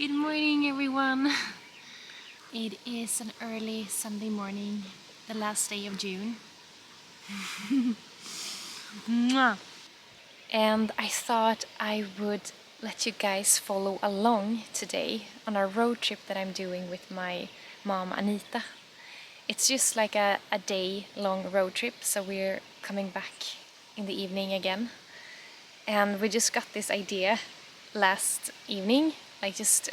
Good morning, everyone. It is an early Sunday morning, the last day of June. Mwah. And I thought I would let you guys follow along today on our road trip that I'm doing with my mom Anita. It's just like a day-long road trip, so we're coming back in the evening again. And we just got this idea last evening, like just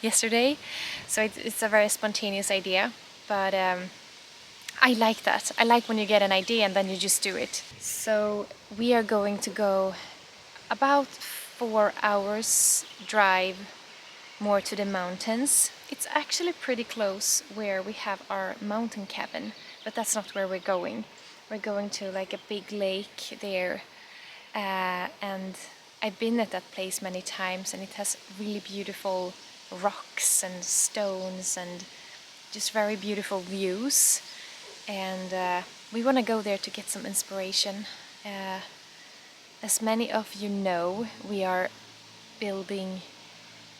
yesterday. So it's a very spontaneous idea, but I like that. I like when you get an idea and then you just do it. So we are going to go about 4 hours drive more to the mountains. It's actually pretty close where we have our mountain cabin, but that's not where we're going. We're going to like a big lake there, and I've been at that place many times, and it has really beautiful rocks and stones and just very beautiful views. And we want to go there to get some inspiration. As many of you know, we are building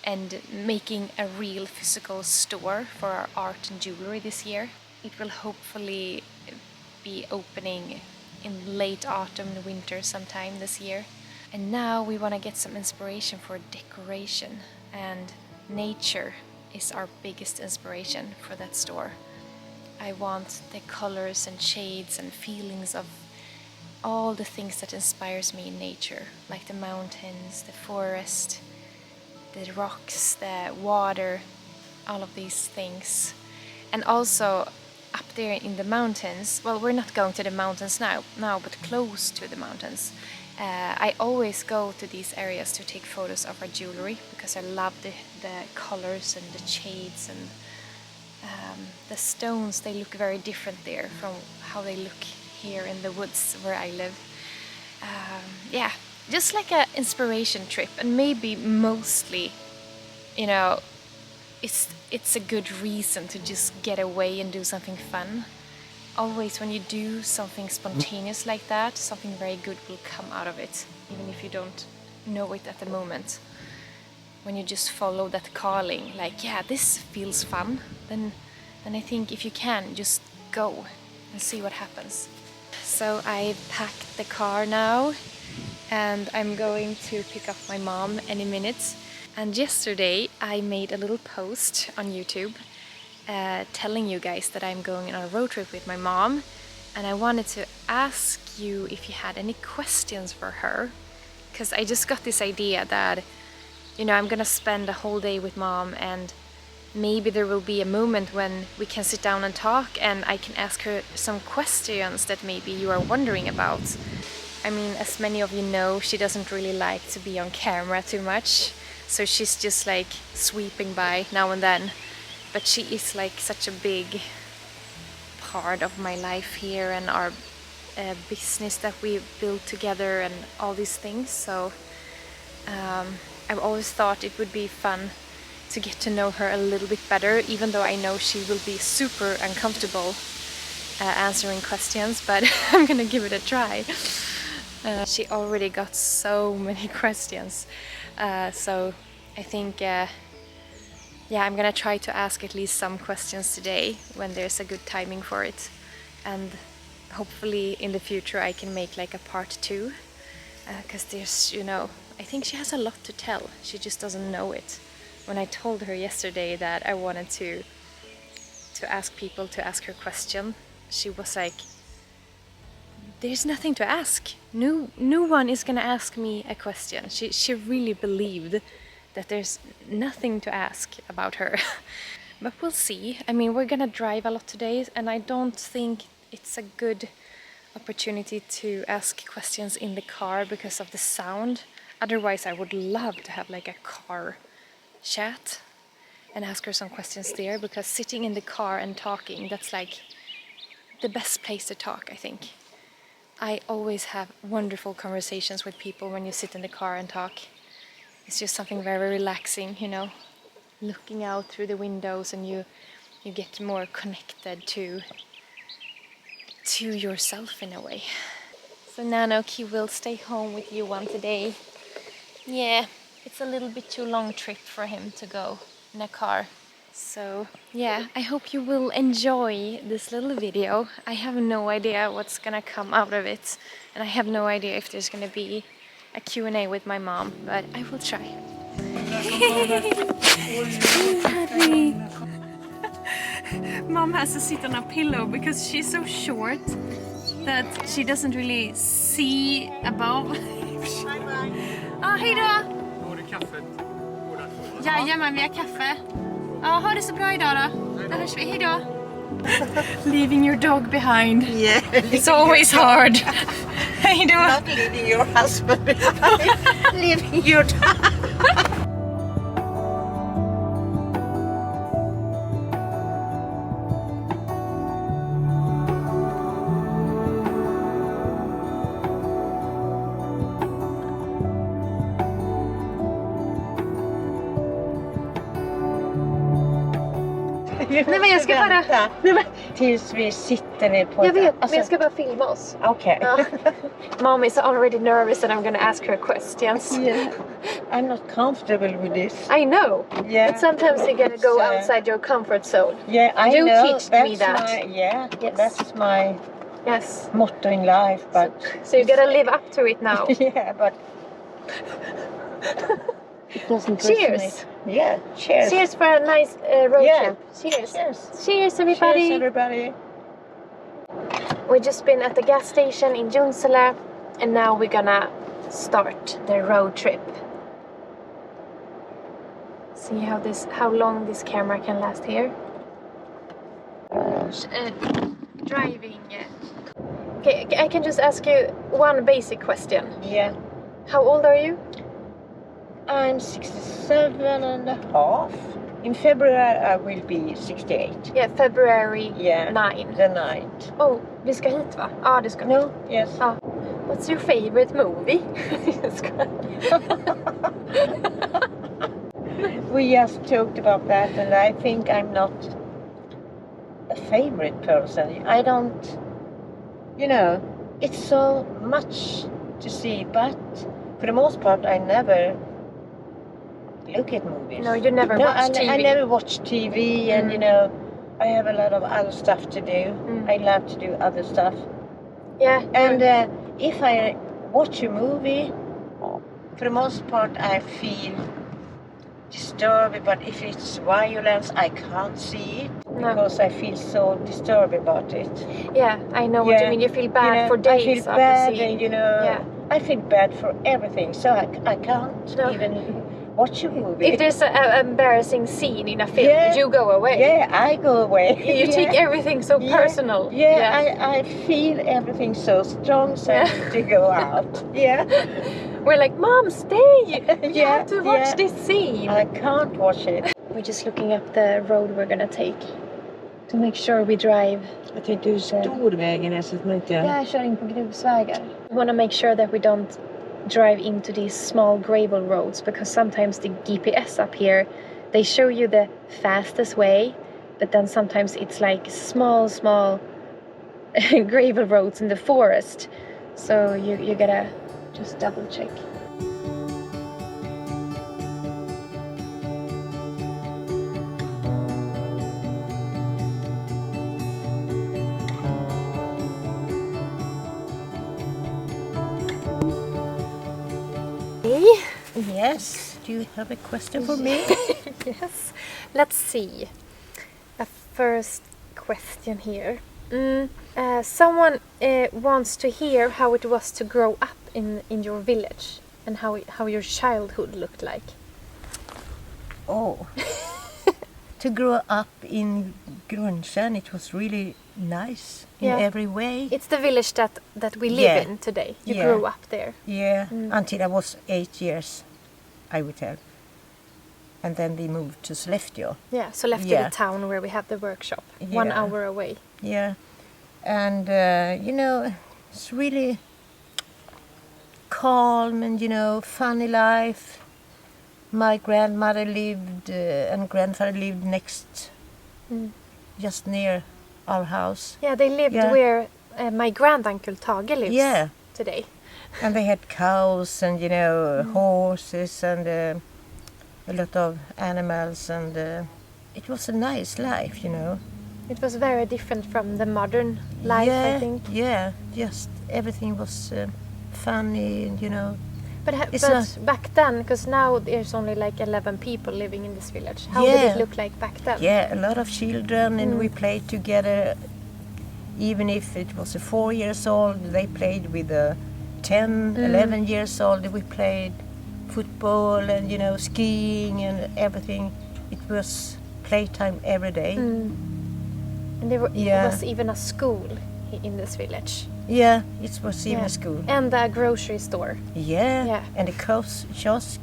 and making a real physical store for our art and jewelry this year. It will hopefully be opening in late autumn and winter sometime this year. And now we want to get some inspiration for decoration, and nature is our biggest inspiration for that store. I want the colors and shades and feelings of all the things that inspires me in nature, like the mountains, the forest, the rocks, the water, all of these things. And also up there in the mountains, well, we're not going to the mountains now, but close to the mountains. I always go to these areas to take photos of our jewelry because I love the colors and the shades, and the stones, they look very different there from how they look here in the woods where I live. Yeah, just like an inspiration trip, and maybe mostly, you know, it's a good reason to just get away and do something fun. Always when you do something spontaneous like that, something very good will come out of it, even if you don't know it at the moment. When you just follow that calling, like, yeah, this feels fun, then I think if you can, just go and see what happens. So I packed the car now, and I'm going to pick up my mom any minute. And yesterday I made a little post on YouTube telling you guys that I'm going on a road trip with my mom, and I wanted to ask you if you had any questions for her, because I just got this idea that, you know, I'm gonna spend a whole day with mom, and maybe there will be a moment when we can sit down and talk, and I can ask her some questions that maybe you are wondering about. I mean, as many of you know, she doesn't really like to be on camera too much, so she's just like sweeping by now and then. But she is like such a big part of my life here, and our business that we built together and all these things. So I've always thought it would be fun to get to know her a little bit better, even though I know she will be super uncomfortable answering questions, but I'm gonna give it a try. She already got so many questions, so I think yeah, I'm gonna try to ask at least some questions today when there's a good timing for it, and hopefully in the future I can make like a part 2, because there's, you know, I think she has a lot to tell, she just doesn't know it. When I told her yesterday that I wanted to ask people to ask her question, she was like, there's nothing to ask. No one is gonna ask me a question. She really believed that there's nothing to ask about her. But we'll see. I mean, we're gonna drive a lot today, and I don't think it's a good opportunity to ask questions in the car because of the sound. Otherwise, I would love to have like a car chat and ask her some questions there, because sitting in the car and talking, that's like the best place to talk, I think. I always have wonderful conversations with people when you sit in the car and talk. It's just something very relaxing, you know, looking out through the windows, and you get more connected to yourself in a way. So Nanoki will stay home with you one today. Yeah, it's a little bit too long trip for him to go in a car. So yeah, I hope you will enjoy this little video. I have no idea what's gonna come out of it, and I have no idea if there's gonna be a Q&A with my mom, but I will try. Mom has to sit on a pillow because she's so short that she doesn't really see above. Hej då! Har du kaffet? Jajamän, vi har kaffe. Ha det så bra idag då. Då hörs vi. Hej då! Leaving your dog behind. Yeah. It's always hard. Hej då! Not leaving your husband behind. Leaving your dog. Nej men jag ska bara... Nej, men, tills vi sitter ner på... Jag vet, men jag ska bara filma oss. Okay. Ja. Mom is already nervous that I'm gonna ask her questions. Yeah. I'm not comfortable with this. I know. Yeah. But sometimes you gotta go outside your comfort zone. Yeah, I You know. teach me that. Yes. That's my Yes. motto in life, but... So you gotta live up to it now. Yeah, but... It doesn't Cheers. resonate. Yeah, cheers. Cheers for a nice road Yeah. trip. Cheers. Cheers. Cheers everybody. Cheers, everybody. We've just been at the gas station in Junsele, and now we're gonna start the road trip. See how long this camera can last here. Driving. Okay, I can just ask you one basic question. Yeah. How old are you? I'm 67 and a half. In February I will be 68. Yeah, February Yeah. 9. The night. Oh, vi ska hit va? Ja, det ska vi. No? Yes. Ja. What's your favorite movie? Jag skojar. We just talked about that, and I think I'm not a favorite person. I don't, it's so much to see, but for the most part I never look at movies. No, you never watch TV. I never watch TV, and I have a lot of other stuff to do. I love to do other stuff. Yeah. And if I watch a movie, for the most part I feel disturbed, but if it's violence I can't see it because I feel so disturbed about it. Yeah, I know what you mean. You feel bad for days I feel after bad, seeing. and I feel bad for everything, so I can't even watch a movie. If there's an embarrassing scene in a film, you go away. Yeah, I go away. You take everything so personal. Yeah. I feel everything so strong, so I need to go out. Yeah. We're like, Mom, stay! You have to watch this scene. I can't watch it. We're just looking up the road we're gonna take to make sure we drive. Jag tänkte du storvägen är så att man inte... Jag kör in på grusvägar. We wanna make sure that we don't drive into these small gravel roads, because sometimes the GPS up here, they show you the fastest way, but then sometimes it's like small gravel roads in the forest. So you gotta just double check. Yes. Do you have a question for me? Yes. Let's see. A first question here. Someone wants to hear how it was to grow up in your village and how your childhood looked like. Oh. To grow up in Grundtjärn, it was really nice in every way. It's the village that we live in today. You grew up there. Yeah, until I was 8 years, I would tell. And then we moved to Sollefteå. Yeah, Sollefteå, the town where we have the workshop, 1 hour away. Yeah, and it's really calm and funny life. My grandmother lived and grandfather lived next, just near our house. Yeah, they lived where my granduncle Tage lives today. And they had cows and, horses and a lot of animals, and it was a nice life, It was very different from the modern life, I think. Yeah, just everything was funny, and, But It's not- back then, because now there's only like 11 people living in this village. How did Yeah. it look like back then? Yeah, a lot of children, and we played together. Even if it was a 4 years old, they played with a 10, 11 years old. We played football and, skiing and everything. It was playtime every day. And there Yeah. was even a school in this village. Yeah, it was even a school. And a grocery store. Yeah, Yeah. and a kiosk,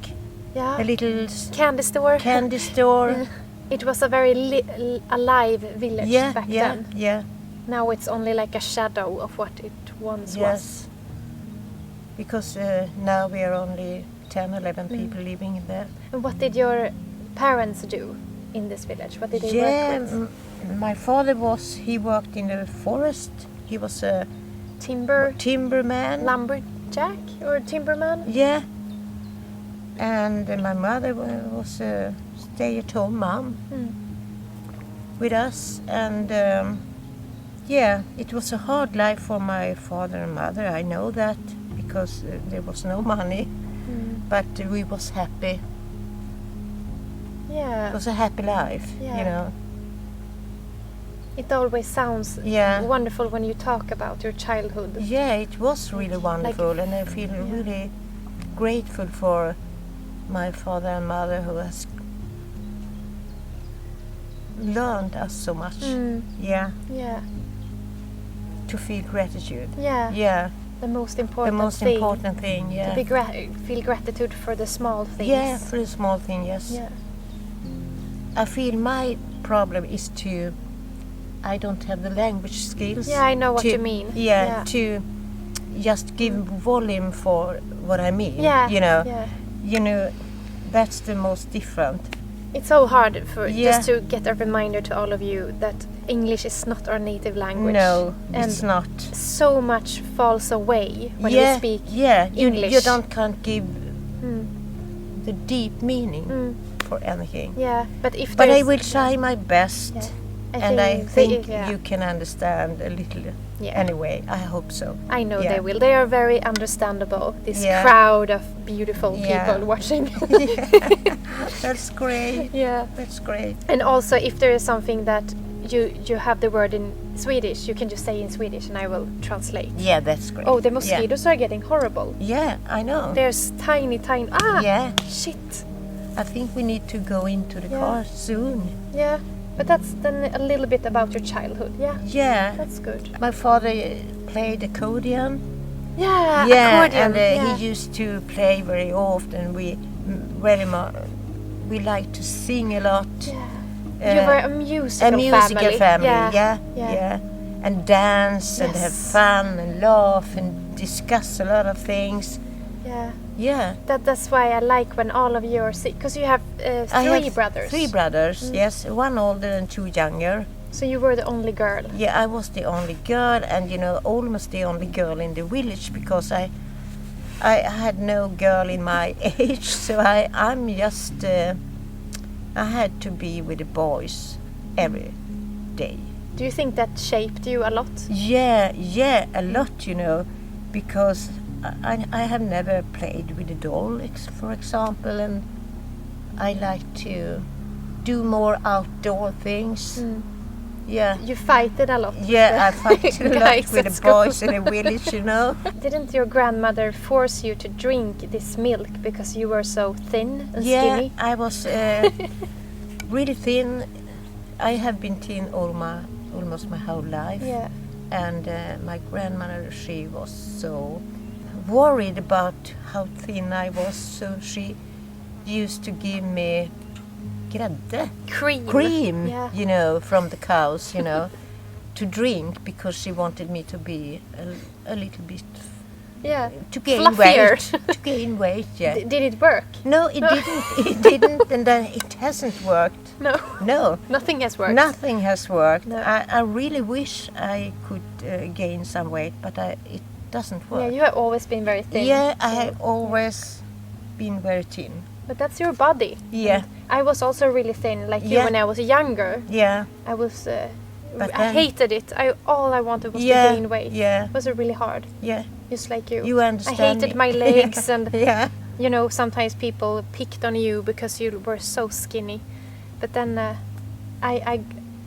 Yeah. a little Candy store. candy store. Yeah. It was a very alive village Yeah, back yeah, then. yeah. Now it's only like a shadow of what it once was. Yes. Because now we are only 10, 11 people living in there. And what did your parents do in this village? What did they work with? My father he worked in the forest. He was a timberman. Lumberjack or timberman? Yeah. And my mother was a stay-at-home mom with us. And it was a hard life for my father and mother. I know that because there was no money. But we was happy. Yeah. It was a happy life, Yeah. It always sounds wonderful when you talk about your childhood. Yeah, it was really wonderful, and I feel really grateful for my father and mother who has learned us so much. Yeah, Yeah. to feel gratitude. Yeah. Yeah, The most the important most thing. important thing. Yeah, To be feel gratitude for the small things. yeah, for the small thing. Yes, Yeah. I feel my problem is I don't have the language skills. Yeah, I know what you mean. Yeah, to just give volume for what I mean. Yeah. Yeah. That's the most different. It's so hard for Yeah. just to get a reminder to all of you that English is not our native language. No, and it's not. so much falls away when we speak English. You can't give the deep meaning for anything. Yeah, but if But I there's- will try my best, Yeah. and I think yeah. you can understand a little. Yeah. Anyway, I hope so. I know Yeah. they will. They are very understandable. This Yeah. crowd of beautiful Yeah. people watching. That's great. Yeah. That's great. And also, if there is something that you have the word in Swedish, you can just say in Swedish, and I will translate. Yeah, that's great. Oh, the mosquitoes are getting horrible. Yeah, I know. There's tiny. Ah. Yeah, Shit. I think we need to go into the Yeah. car soon. Yeah. But that's then a little bit about your childhood. Yeah. Yeah. That's good. My father played accordion. Yeah. Yeah, Accordion. and yeah. he used to play very often. We like to sing a lot. Yeah. You were a musical family. Yeah. Yeah. And dance and have Yes. fun and laugh and discuss a lot of things. Yeah. Yeah. That's why I like when all of you are sick, because you have I three have brothers. 3 brothers, yes. 1 older and 2 younger. So you were the only girl. Yeah, I was the only girl, and almost the only girl in the village, because I had no girl in my age, so I'm just I had to be with the boys every day. Do you think that shaped you a lot? Yeah, a lot, because I have never played with a doll, for example, and I like to do more outdoor things. Yeah. You fighted a lot. with Yeah, I the fight a lot guys with at the boys school. in the village, Didn't your grandmother force you to drink this milk because you were so thin and Yeah, skinny? I was really thin. I have been thin almost my whole life. Yeah. And my grandmother, she was so worried about how thin I was, so she used to give me grädde. Cream, Yeah. from the cows, to drink, because she wanted me to be a little bit, Yeah. to gain Fluffier. weight. To gain weight, yeah. Did it work? No, it didn't. It didn't, and it hasn't worked. No. No, Nothing has worked. nothing has worked. No. I really wish I could gain some weight, but doesn't work. Yeah, you have always been very thin. Yeah, I so- have always been very thin. But that's your body. Yeah. I was also really thin, like you Yeah. when I was younger. Yeah. I was. But I then- hated it. All I wanted was to gain weight. Yeah. It was really hard. Yeah. Just like you. You understand I hated me. my legs and Yeah. you know, sometimes people picked on you because you were so skinny. But then I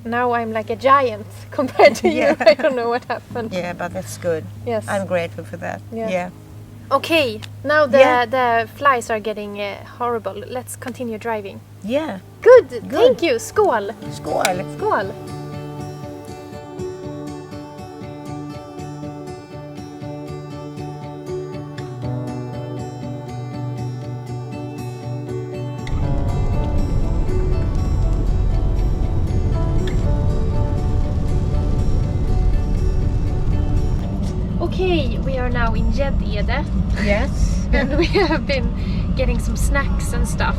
now I'm like a giant compared to Yeah. you. I don't know what happened. Yeah, but that's good. Yes. I'm grateful for that. Yeah. Yeah. Okay, now Yeah. the flies are getting horrible. Let's continue driving. Yeah. Good. Thank you. Skål. Skål. Skål. Okay, we are now in Gäddede Yes. and we have been getting some snacks and stuff.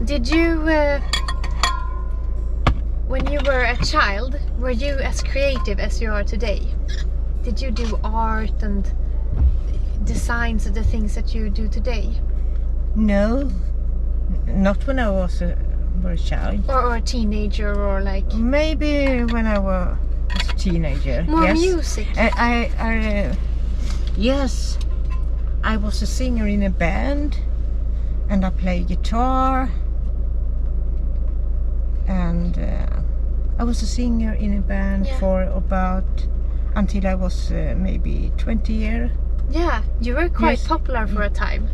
Did you, when you were a child, were you as creative as you are today? Did you do art and designs of the things that you do today? No. Not when I was a child. Or a teenager or like Maybe when I was a teenager. more yes. music? Yes, I was a singer in a band, and I played guitar, and I was a singer in a band Yeah. for about until I was maybe 20 years. Yeah, you were quite Yes. popular for a time.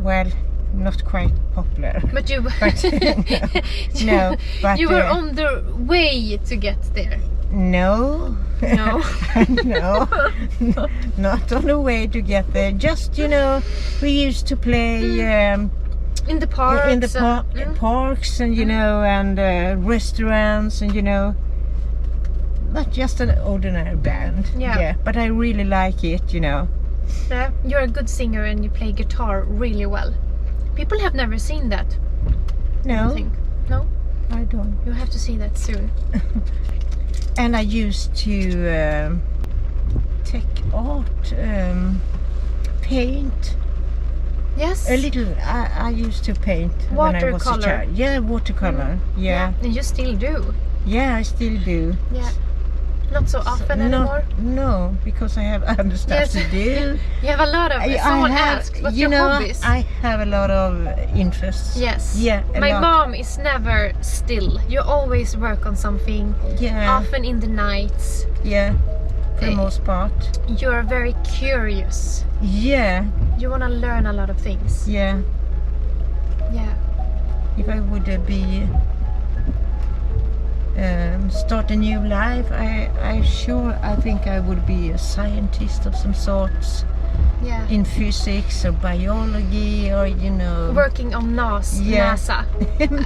Well, not quite popular. But you No, but you were on the way to get there. No. No. No, not on the way to get there. Just, you know, we used to play In the parks. in the parks and, you know, and restaurants and, you know, not just an ordinary band. Yeah. But I really like it, you know. Yeah, you're a good singer and you play guitar really well. People have never seen that, I No, think. No? I don't. You have to see that soon. And I used to take art, paint. Yes? A little, I used to paint when I was a Watercolor. child. Yeah, watercolor. Yeah. And you still do. Yeah, I still do. Yeah. Not so often anymore. No, because I have other stuff Yes. to do. You have a lot of. Someone have, asked, what's you your know, hobbies? I have a lot of interests. Yes. Yeah, a My lot. mom is never still. You always work on something. Yeah, Often in the nights. yeah, for the Eh. most part. You're very curious. Yeah, You want to learn a lot of things. yeah. Yeah. If I would start a new life, I think I would be a scientist of some sorts Yeah. in physics or biology or, you know. Working on Yeah. NASA.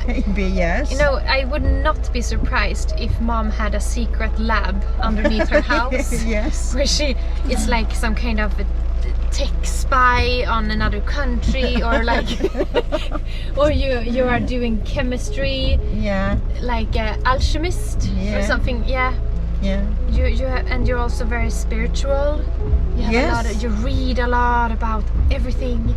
Maybe, yes. You know, I would not be surprised if mom had a secret lab underneath her house. Yes. Where it's like some kind of a tech spy on another country or like or you are doing chemistry Yeah, like alchemist or Yeah. something. Yeah, yeah. and you're also very spiritual. You have a lot Yes. you read a lot about everything.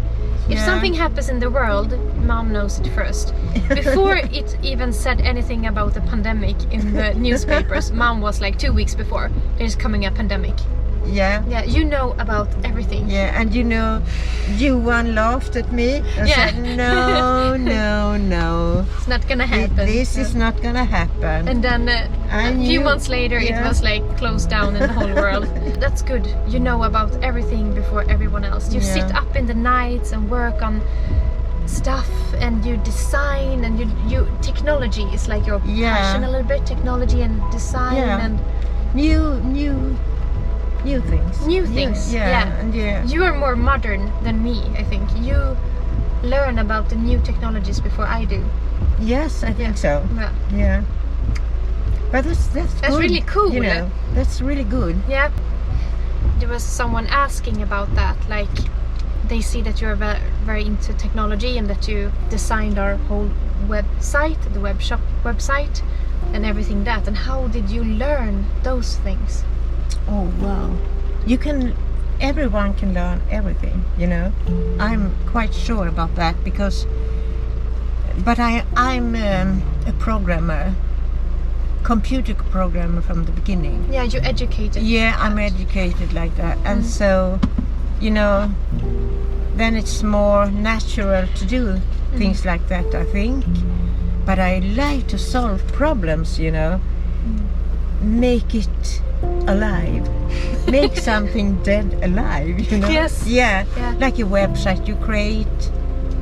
If Yeah. something happens in the world, mom knows it first. Before it even said anything about the pandemic in the newspapers, mom was like 2 weeks before, there's coming a pandemic. Yeah. Yeah, you know about everything. Yeah, and you know, Johan laughed at me and Yeah. said, no, no, no. It's not gonna happen. This is not gonna happen. And then I a few knew- months later it yeah. was like closed down in the whole world. That's good. You know about everything before everyone else. You sit Yeah. up in the nights and work on stuff and you design and you technology is like your Yeah. passion a little bit, technology and design Yeah. and New things. new things. Yeah. And yeah. You are more modern than me, I think. You learn about the new technologies before I do. Yes, I think so. Yeah. Yeah. But that's That's good, really cool. You know, that's really good. Yeah. There was someone asking about that, like they see that you're very into technology and that you designed our whole website, the web shop website and everything that. And how did you learn those things? Oh wow. You can everyone can learn everything, you know. I'm quite sure about that because, but I'm a programmer, computer programmer from the beginning. Yeah, you educated. Yeah, I'm educated like that, and so, you know, then it's more natural to do things like that, I think. But I like to solve problems, you know, make it alive, make something dead alive, you know. Yes. Yeah. Yeah. Like a website, you create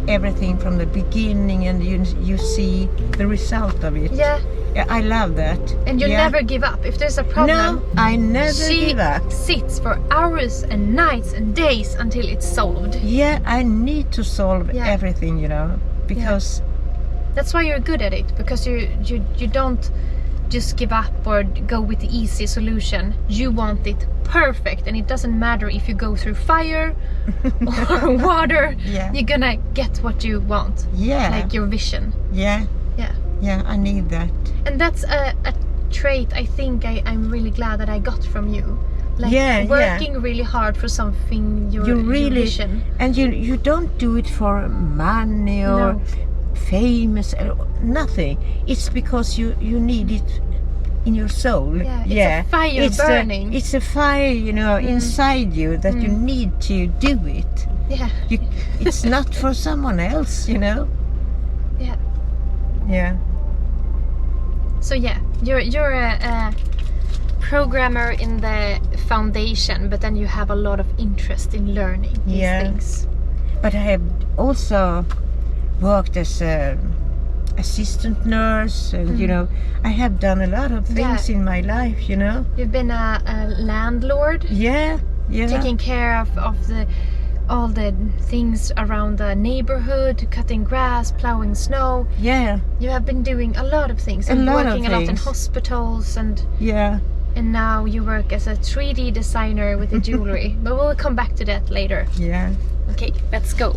everything from the beginning, and you see the result of it. Yeah. Yeah, I love that. And you Yeah. never give up. If there's a problem, No, I never she give up. sits for hours and nights and days until it's solved. Yeah, I need to solve Yeah. everything, you know, because That's why you're good at it, because you don't just give up or go with the easy solution. You want it perfect, and it doesn't matter if you go through fire or water. Yeah. You're gonna get what you want. Yeah. Like your vision. Yeah. Yeah. Yeah, I need that. And that's a trait I think I'm really glad that I got from you. Like working really hard for something your vision. And you don't do it for money or famous or nothing. It's because you need it in your soul. Yeah, it's a fire burning. It's a fire, you know, inside you that you need to do it. Yeah. It's not for someone else, you know. Yeah. Yeah. So yeah, you're a programmer in the foundation, but then you have a lot of interest in learning these things. But I have also worked as a assistant nurse, and you know, I have done a lot of things in my life, you know. You've been a landlord. Yeah. Taking care of all the things around the neighborhood, cutting grass, plowing snow. Yeah. You have been doing a lot of things and working a lot in hospitals, and now you work as a 3D designer with the jewelry. But we'll come back to that later. Yeah. Okay, let's go.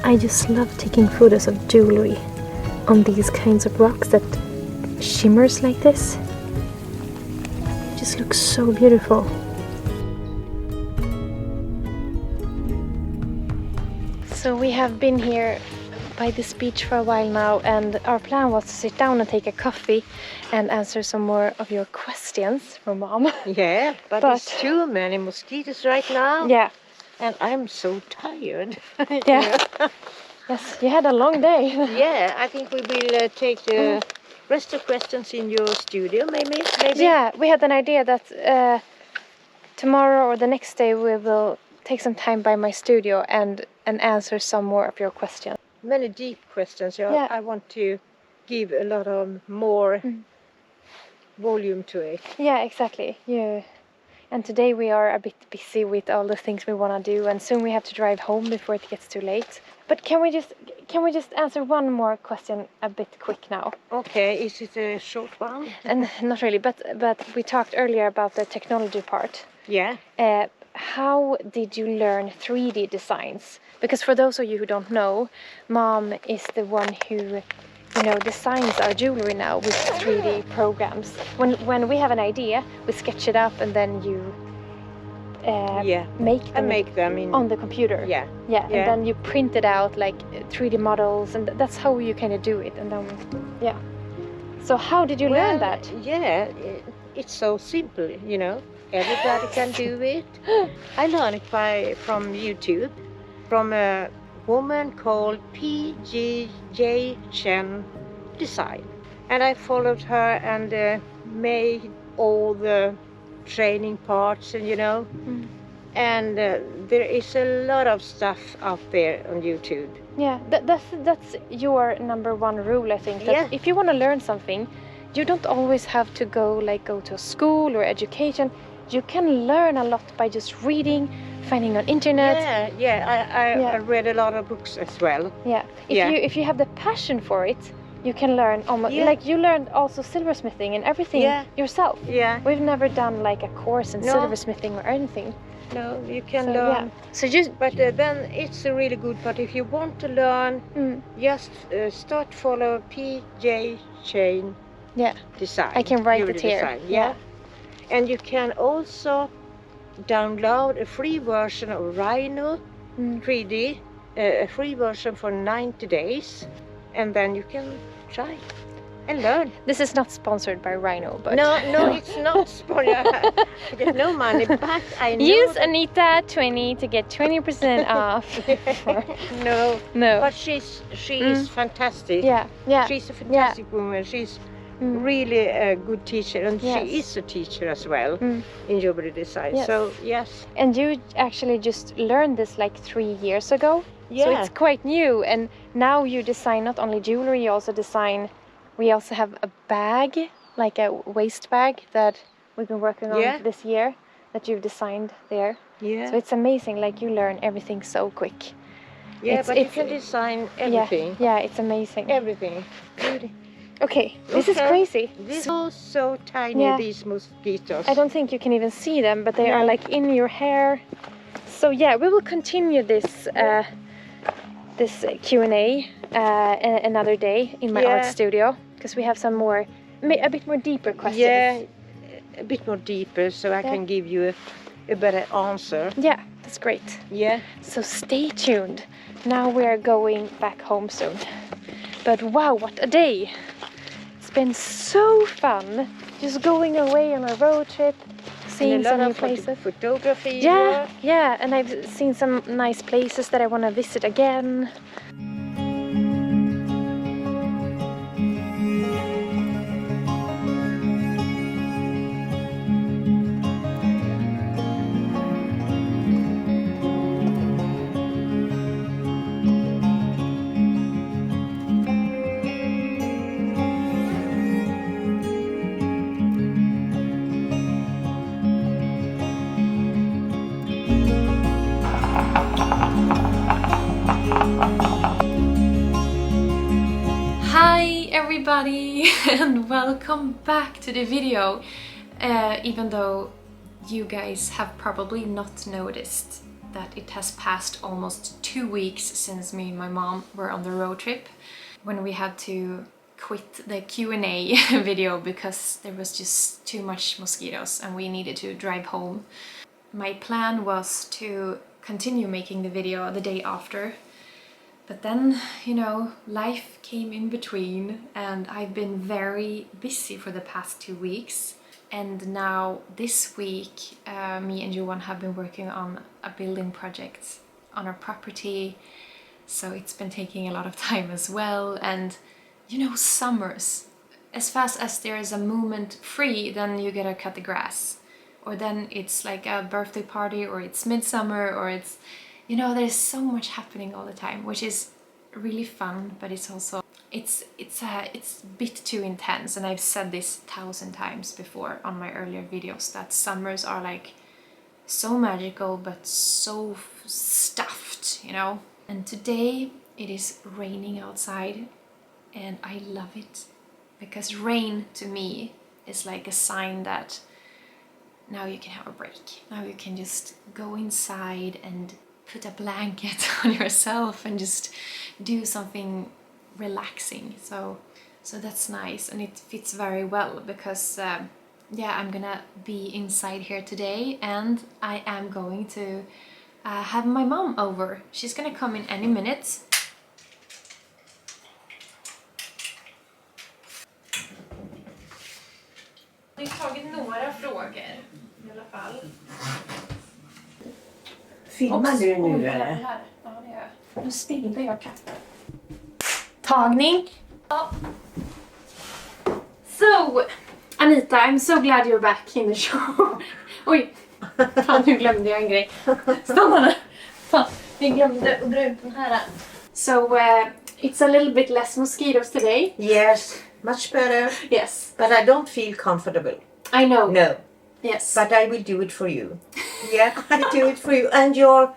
I just love taking photos of jewelry on these kinds of rocks that shimmers like this. It just looks so beautiful. So we have been here by this beach for a while now, and our plan was to sit down and take a coffee and answer some more of your questions from Mom. Yeah, but there's too many mosquitoes right now. Yeah. And I'm so tired. Yeah. Yes, you had a long day. Yeah, I think we will take the rest of questions in your studio, maybe. Yeah, we had an idea that tomorrow or the next day we will take some time by my studio and answer some more of your questions. Many deep questions. Yeah. I want to give a lot of more volume to it. Yeah, exactly. Yeah. And today we are a bit busy with all the things we want to do, and soon we have to drive home before it gets too late. But can we just answer one more question a bit quick now? Okay, is it a short one? And not really, but we talked earlier about the technology part. Yeah. How did you learn 3D designs? Because for those of you who don't know, Mom is the one who designs our jewelry now with 3D programs. When we have an idea, we sketch it up, and then you make them on the computer. Yeah. And then you print it out like 3D models, and that's how you kind of do it. And then So how did you learn that? Yeah, it's so simple, you know. Everybody can do it. I learned it from YouTube, from a woman called P.G.J. Chen Design. And I followed her and made all the training parts, and you know. And there is a lot of stuff out there on YouTube. Yeah, that's your number one rule, I think. That Yeah. if you want to learn something, you don't always have to go to school or education. You can learn a lot by just reading, finding on internet. I read a lot of books as well. Yeah. If you have the passion for it, you can learn almost like you learned also silversmithing and everything yourself. Yeah. We've never done like a course in silversmithing or anything. No, you can learn. Yeah. So just then it's really good. But if you want to learn, just start follow P.J. Chain Design. I can write it here. Design, yeah. And you can also download a free version of Rhino 3D, a free version for 90 days, and then you can try and learn. This is not sponsored by Rhino, but no, it's not sponsored. I get no money, but I know. Use Anita 20 to get 20% off. No. But she is fantastic. Yeah. She's a fantastic woman. She's really a good teacher, and she is a teacher as well in jewelry design. Yes. So yes. And you actually just learned this like 3 years ago. Yeah. So it's quite new, and now you design not only jewelry, you also design. We also have a bag, like a waist bag that we've been working on this year, that you've designed there. Yeah. So it's amazing, like you learn everything so quick. Yeah, but you can design everything. Yeah, it's amazing. Everything. Okay, this is crazy. This is so tiny, these mosquitoes. I don't think you can even see them, but they are like in your hair. So yeah, we will continue this this Q&A another day in my art studio, because we have some more, a bit more deeper questions. Yeah, a bit more deeper, so I can give you a better answer. Yeah, that's great. Yeah. So stay tuned. Now we are going back home soon. But wow, what a day! It's been so fun just going away on a road trip, seeing some new places. Photography. Yeah, and I've seen some nice places that I want to visit again. Hi everybody and welcome back to the video, even though you guys have probably not noticed that it has passed almost 2 weeks since me and my mom were on the road trip, when we had to quit the Q&A video because there was just too much mosquitoes and we needed to drive home. My plan was to continue making the video the day after, but then, you know, life came in between and I've been very busy for the past 2 weeks. And now this week, me and Johan have been working on a building project on our property. So it's been taking a lot of time as well. And you know, summers, as fast as there is a moment free, then you gotta cut the grass. Or then it's like a birthday party, or it's midsummer, or it's, you know, there's so much happening all the time, which is really fun, but it's also, it's a bit too intense. And I've said this 1,000 times before on my earlier videos, that summers are like so magical, but so stuffed, you know. And today it is raining outside, and I love it, because rain to me is like a sign that now you can have a break. Now you can just go inside and put a blanket on yourself and just do something relaxing. So that's nice, and it fits very well because yeah, I'm gonna be inside here today, and I am going to have my mom over. She's gonna come in any minute. Jag har tagit några frågor i alla fall. Filmar du nu eller? Ja, det gör jag. Nu spillde jag kaffe. Tagning. Ja. So, Anita, I'm so glad you're back in the show. Oj, fan nu glömde jag en grej. Stanna nu. Fan, vi glömde att dra ut den här. So, it's a little bit less mosquitoes today. Yes, much better. Yes. But I don't feel comfortable. I know. No. Yes. But I will do it for you. Yeah, I do it for you. And your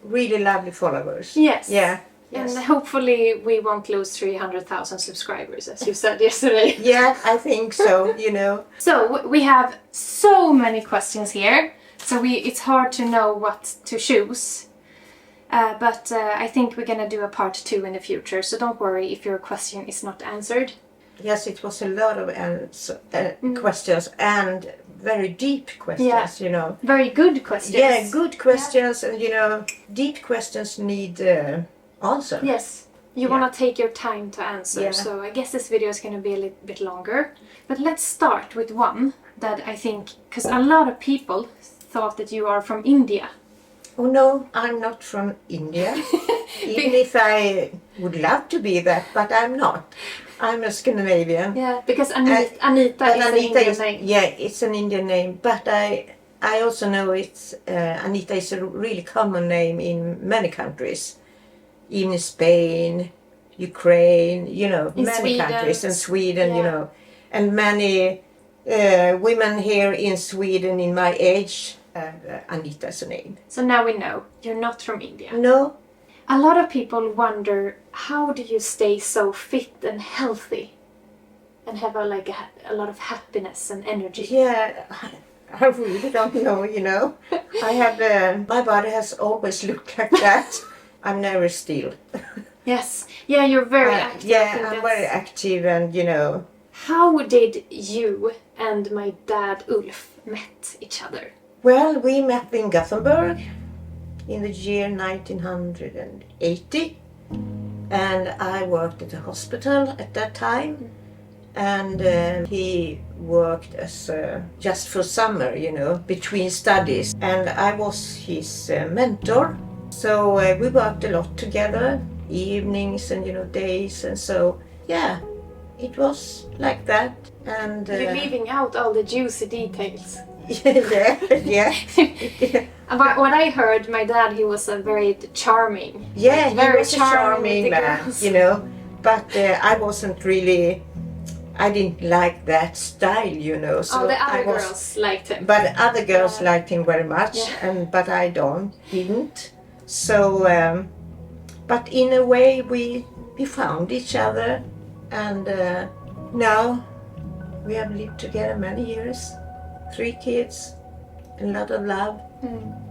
really lovely followers. Yes. Yeah. Yes. And hopefully we won't lose 300,000 subscribers, as you said yesterday. Yeah, I think so, you know. So we have so many questions here, so it's hard to know what to choose. But I think we're gonna do a part 2 in the future, so don't worry if your question is not answered. Yes, it was a lot of questions and very deep questions, you know. Very good questions. Yeah, good questions, and you know, deep questions need answer. Yes, you want to take your time to answer, Yeah. so I guess this video is going to be a little bit longer. But let's start with one that I think, because a lot of people thought that you are from India. Oh no, I'm not from India. Even if I would love to be that, but I'm not. I'm a Scandinavian. Yeah, because Anita is an Indian name. Yeah, it's an Indian name, but I also know it's Anita is a really common name in many countries. Even in Spain, Ukraine, you know, In many Sweden. countries, and Sweden, you Yeah. know, and many women here in Sweden in my age have Anita as a name. So now we know you're not from India. No, A lot of people wonder, how do you stay so fit and healthy and have a lot of happiness and energy? yeah, I really don't know, you know. I have, my body has always looked like that. I'm never still. Yes, yeah, you're very active. I Yeah, think I'm that's- very active, and you know. How did you and my dad Ulf met each other? Well, we met in Gothenburg in the year 1980, and I worked at a hospital at that time, and he worked as just for summer, you know, between studies, and I was his mentor. So we worked a lot together, evenings and you know days, and so yeah, it was like that. And You're leaving out all the juicy details. yeah. About what I heard, my dad, he was a very charming. Yeah, he very was a charming with the man, girls. you know. But I wasn't really. I didn't like that style, you know. So All the other I was, girls liked him. But other girls Yeah. liked him very much, Yeah. but I didn't. So, but in a way we found each other, and now we have lived together many years, 3 kids, a lot of love.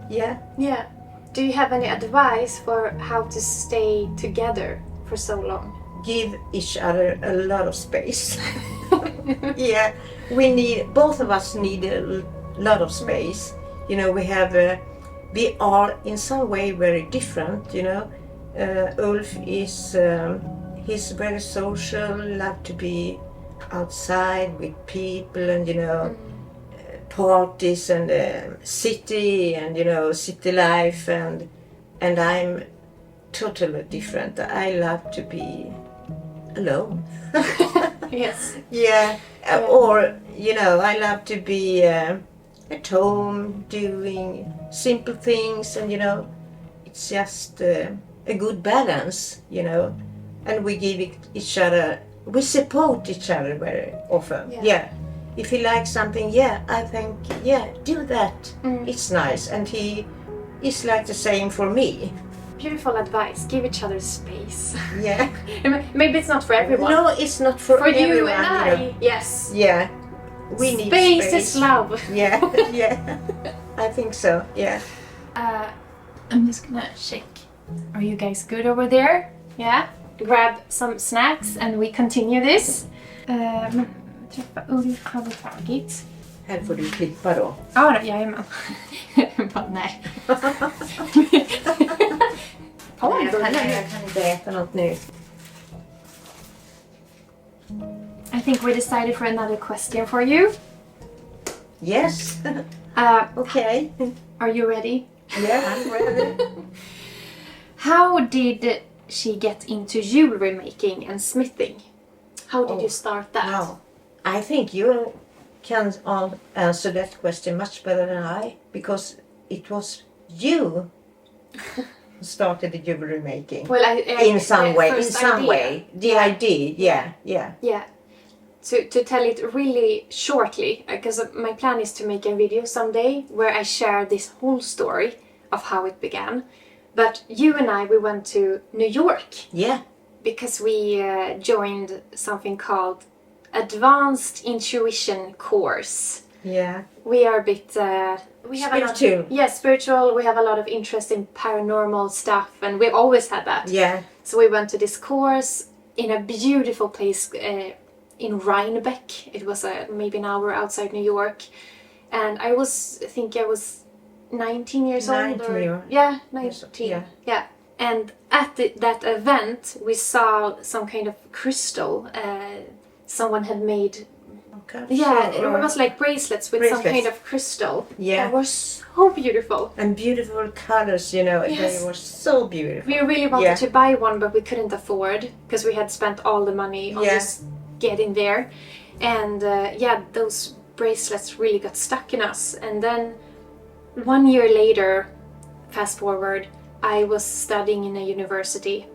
Yeah. Yeah. Do you have any advice for how to stay together for so long? Give each other a lot of space. Yeah, both of us need a lot of space. You know, we are in some way very different, you know. Ulf is, he's very social, love to be outside with people, and you know, parties and city, and you know, city life, and I'm totally different. I love to be alone. Yes. Yeah, or you know, I love to be at home doing simple things, and you know, it's just a good balance, you know, and we give each other, we support each other very often. Yeah. If he likes something, I think, do that. It's nice, and he is like the same for me. Beautiful advice. Give each other space. Yeah. Maybe it's not for everyone. No, it's not for For everyone. you and I, You know. yes. Yeah. We need Space space. is love. Yeah, yeah. I think so, yeah. I'm just gonna check. Are you guys good over there? Yeah? Grab some snacks and we continue this. Träffa Ulf har vi tagit. Här får du klippa då. Ja, jajamän. Bara, nej. Jag kan inte äta något nu. I think we decided for another question for you. Yes. Uh, Okay. are you ready? Yeah, I'm ready. How did she get into jewelry making and smithing? How did you start that? Wow. I think you can answer that question much better than I, because it was you who started the jewelry making. Well, in some way. The idea, yeah. Yeah. To tell it really shortly, because my plan is to make a video someday where I share this whole story of how it began. But you and I, we went to New York. Yeah. Because we joined something called Advanced Intuition course. Yeah. We are a bit... we have spiritual. Spiritual. We have a lot of interest in paranormal stuff, and we've always had that. Yeah. So we went to this course in a beautiful place in Rhinebeck. It was maybe an hour outside New York. And I think I was 19 years old. 19. Yeah, 19. Yeah. And at that event, we saw some kind of crystal someone had made. Okay. Yeah, it was like bracelets with some kind of crystal. Yeah. They were so beautiful. And beautiful colors, you know. Yes. They were so beautiful. We really wanted to buy one, but we couldn't afford because we had spent all the money on just getting there. And those bracelets really got stuck in us. And then 1 year later, fast forward, I was studying in a university.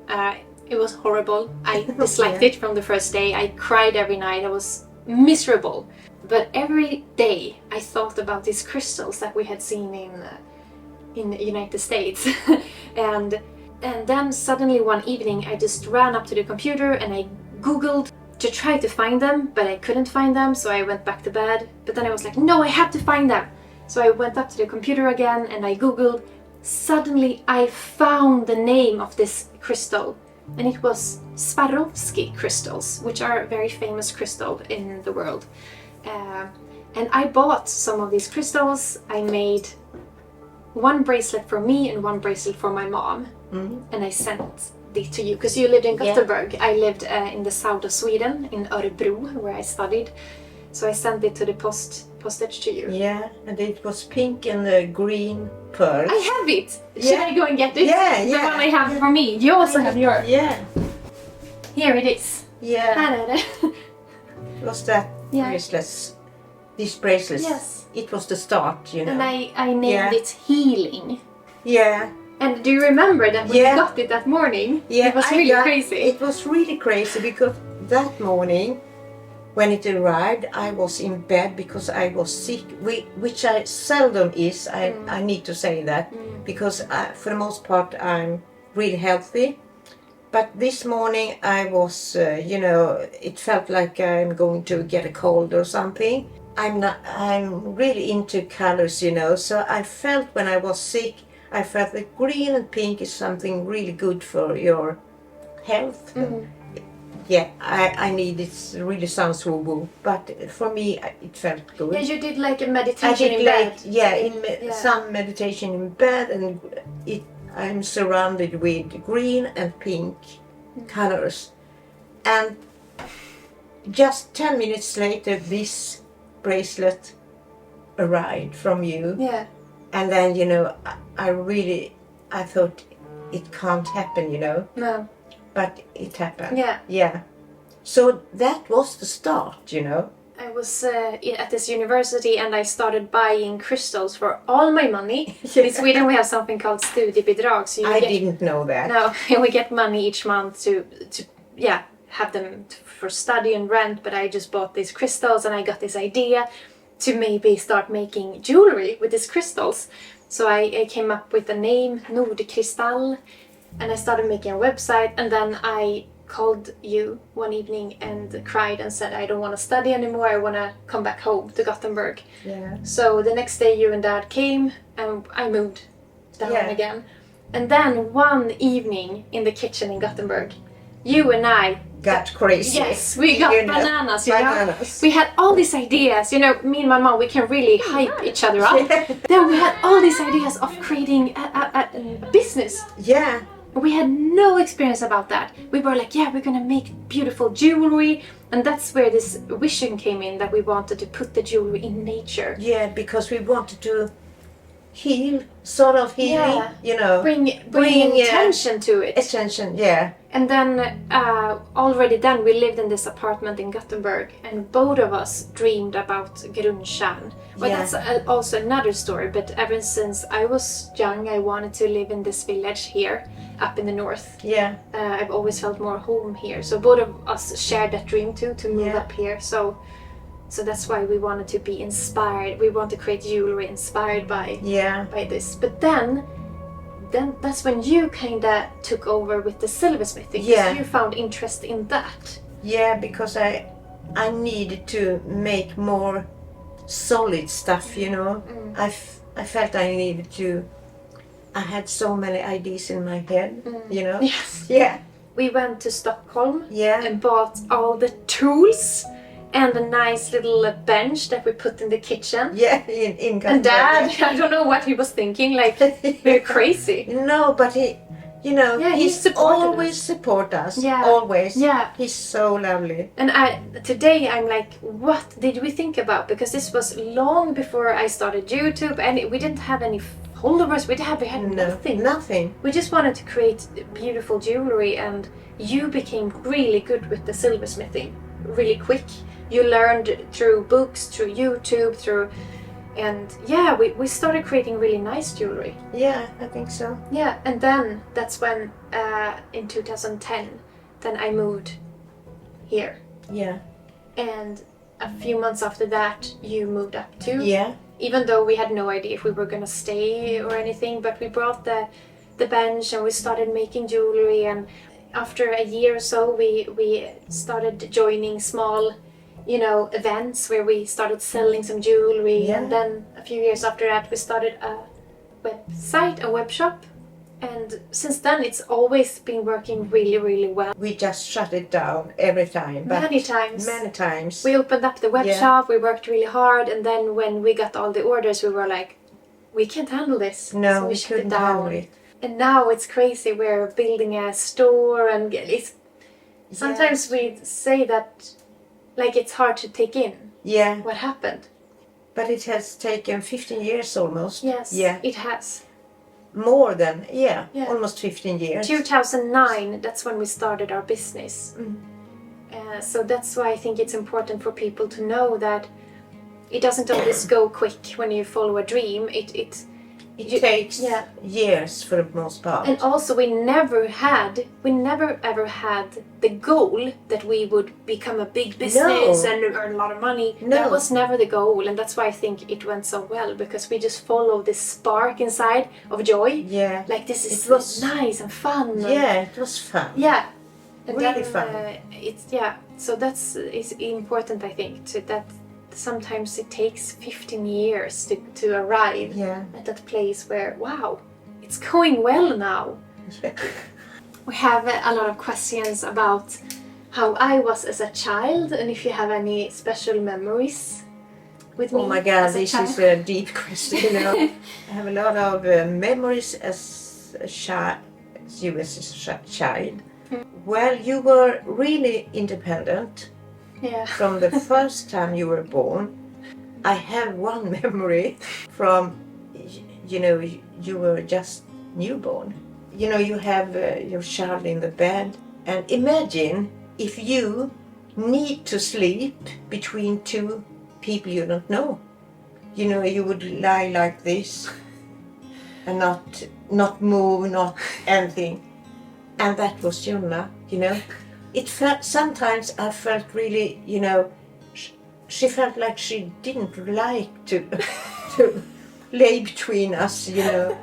It was horrible. I disliked it from the first day. I cried every night. I was miserable. But every day I thought about these crystals that we had seen in the United States. and then suddenly one evening I just ran up to the computer and I Googled to try to find them, but I couldn't find them, so I went back to bed. But then I was like, no, I have to find them. So I went up to the computer again and I Googled. Suddenly I found the name of this crystal, and it was Swarovski crystals, which are a very famous crystal in the world. And I bought some of these crystals. I made one bracelet for me and one bracelet for my mom. And I sent it to you because you lived in Gothenburg. I lived in the south of Sweden, in Örebro, where I studied. So I sent it to the postage to you. Yeah, and it was pink and green pearls. I have it! Should I go and get it? Yeah, The one I have for me. You also have yours. Yeah. Here it is. Yeah. Was that bracelets? These bracelets. Yes. It was the start, you know. And I named it Healing. Yeah. And do you remember that when we got it that morning? Yeah. It was really crazy. It was really crazy because that morning, when it arrived, I was in bed because I was sick, which I seldom is. I need to say that because for the most part I'm really healthy. But this morning I was, it felt like I'm going to get a cold or something. I'm really into colors, so I felt when I was sick, I felt that green and pink is something really good for your health. Yeah, I need it. Really sounds woo-woo, but for me it felt good. Yeah, you did like a meditation in bed. Some meditation in bed, and I'm surrounded with green and pink colors. And just 10 minutes later, this bracelet arrived from you. Yeah. And then I thought it can't happen, No. But it happened. Yeah. Yeah. So that was the start, I was at this university and I started buying crystals for all my money. In Sweden we have something called studiebidrag. So I didn't know that. No, we get money each month to have them for study and rent. But I just bought these crystals and I got this idea to maybe start making jewelry with these crystals. So I came up with the name Nordkristall. And I started making a website, and then I called you one evening and cried and said, I don't want to study anymore, I want to come back home to Gothenburg. Yeah. So the next day you and Dad came and I moved down again. And then one evening in the kitchen in Gothenburg, you and I got crazy. Yes, we got bananas, Bananas. We had all these ideas, me and my mom, we can really hype each other up. Then we had all these ideas of creating a business. Yeah. We had no experience about that. We were like, we're gonna make beautiful jewelry. And that's where this vision came in, that we wanted to put the jewelry in nature. Yeah, because we wanted to sort of healing, Yeah. you know. Bringing attention to it. Attention, yeah. And then already then we lived in this apartment in Gothenburg, and both of us dreamed about grundkärn. But that's also another story. But ever since I was young, I wanted to live in this village here up in the north. Yeah. I've always felt more home here. So both of us shared that dream too, to move up here. So that's why we wanted to be inspired. We want to create jewelry inspired by this. But then that's when you kinda took over with the silversmithing. Yeah. You found interest in that. Yeah, because I needed to make more solid stuff, you know. I felt I needed to. I had so many ideas in my head, you know. Yes. Yeah. We went to Stockholm Yeah. and bought all the tools and a nice little bench that we put in the kitchen. Yeah, in And Dad, I don't know what he was thinking, like we're crazy. No, but he, you know, he's always support us. Yeah. Always. Yeah. He's so lovely. And today I'm like, what did we think about? Because this was long before I started YouTube, and we didn't have any followers. We had nothing. Nothing. We just wanted to create beautiful jewelry, and you became really good with the silversmithing really quick. You learned through books, through YouTube, and we started creating really nice jewelry. Yeah, I think so. Yeah, and then that's when in 2010, then I moved here. Yeah. And a few months after that, you moved up too. Yeah. Even though we had no idea if we were gonna stay or anything, but we brought the bench and we started making jewelry. And after a year or so, we started joining small, you know, events where we started selling some jewelry. Yeah. And then a few years after that, we started a website, a web shop. And since then, it's always been working really, really well. We just shut it down every time. But Many times. Many times. We opened up the web shop, we worked really hard, and then when we got all the orders, we were like, we can't handle this. No, so we shut couldn't it down. handle it. And now it's crazy. We're building a store, and it's sometimes we say that like it's hard to take in. Yeah. What happened? But it has taken 15 years almost. Yes. Yeah. It has. More than almost 15 years. 2009. That's when we started our business. So that's why I think it's important for people to know that it doesn't always go quick when you follow a dream. It takes years for the most part. And also we never ever had the goal that we would become a big business and earn a lot of money. No. That was never the goal, and that's why I think it went so well, because we just followed this spark inside of joy. Yeah. Like this is nice and fun. Yeah, it was fun. Yeah. And really then, fun. So that's is important, I think, that sometimes it takes 15 years to arrive at that place where, wow, it's going well now. Yeah. We have a lot of questions about how I was as a child, and if you have any special memories with me. Oh my God, as a this child. is a deep question. You know, I have a lot of memories as a child. You as a child. Well, you were really independent. Yeah. From the first time you were born. I have one memory from, you know, you were just newborn. You know, you have your child in the bed, and imagine if you need to sleep between two people you don't know. You know, you would lie like this and not move, not anything. And that was Jonna, you know. It felt, sometimes I felt really, you know, she felt like she didn't like to lay between us, you know,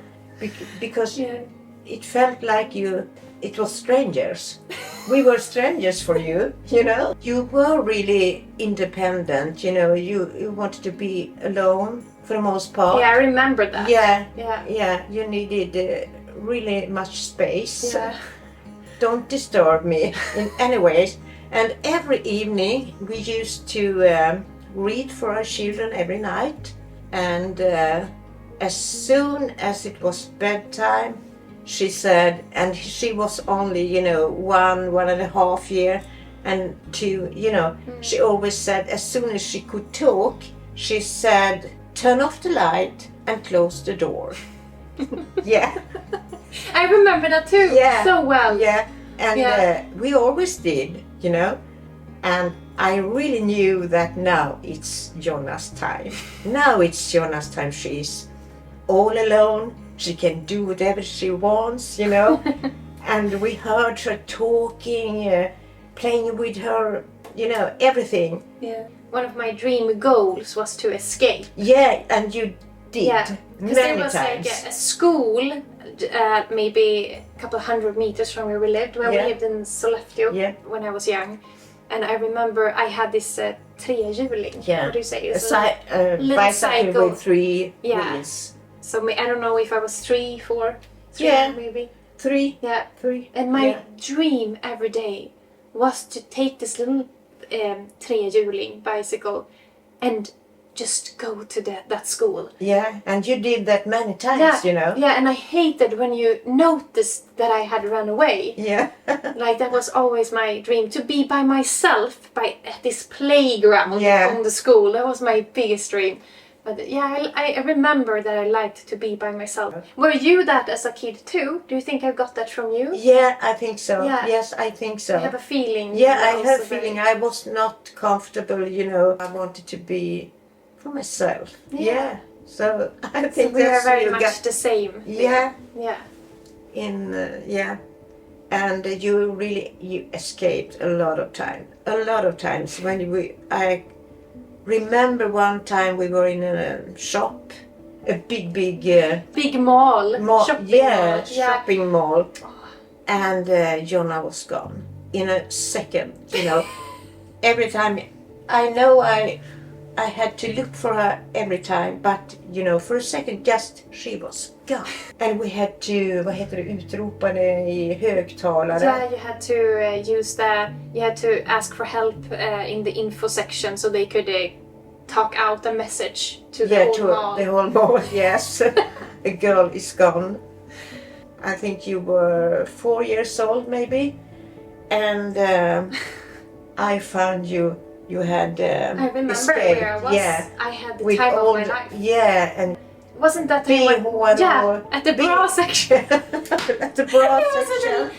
because it felt like it was strangers. We were strangers for you, you know. You were really independent, you know. You wanted to be alone for the most part. Yeah, I remember that. Yeah. You needed really much space. Yeah. Don't disturb me in any ways. And every evening we used to read for our children every night. And as soon as it was bedtime, she said, and she was only, you know, 1.5 years, and 2, you know, she always said, as soon as she could talk, she said turn off the light and close the door. Yeah. I remember that too. Yeah. So well. Yeah. And we always did, you know. And I really knew that now it's Jonna's time. Now it's Jonna's time. She's all alone. She can do whatever she wants, you know. And we heard her talking, playing with her, you know, everything. Yeah. One of my dream goals was to escape. Yeah, and you did. Yeah, because there was times. like a school, maybe a couple 100 meters from where we lived. When we lived in Sollefteå when I was young, and I remember I had this trehjuling. Yeah. What do you say? It's a bicycle with 3 wheels. So I don't know if I was 3, 4, maybe 3. Yeah, 3. And my dream every day was to take this little trehjuling bicycle and just go to that school. Yeah, and you did that many times, you know. Yeah, and I hated when you noticed that I had run away. Yeah. Like that was always my dream, to be by myself at this playground on the school. That was my biggest dream. But yeah, I remember that I liked to be by myself. Were you that as a kid too? Do you think I got that from you? Yeah, I think so. Yeah. Yes, I think so. I have a feeling. Yeah, I have a feeling I was not comfortable, you know. I wanted to be for myself. Yeah. So I think we are very you much the same. Yeah. Yeah. And you escaped a lot of times when I remember one time we were in a shop, a big mall, shopping mall, and Jonna was gone in a second, you know. Every time I know I had to look for her every time, but you know, for a second just she was gone. And we had to, vad heter det, utropa det i högtalare. Yeah, you had to you had to ask for help in the info section so they could talk out a message to the whole mall. The whole mall, yes. A girl is gone. I think you were 4 years old maybe, and I found you. You had I remember escaped. where I was. Yeah. I had the time of my life. Yeah, and wasn't that the one? At the bra section. At the bra section.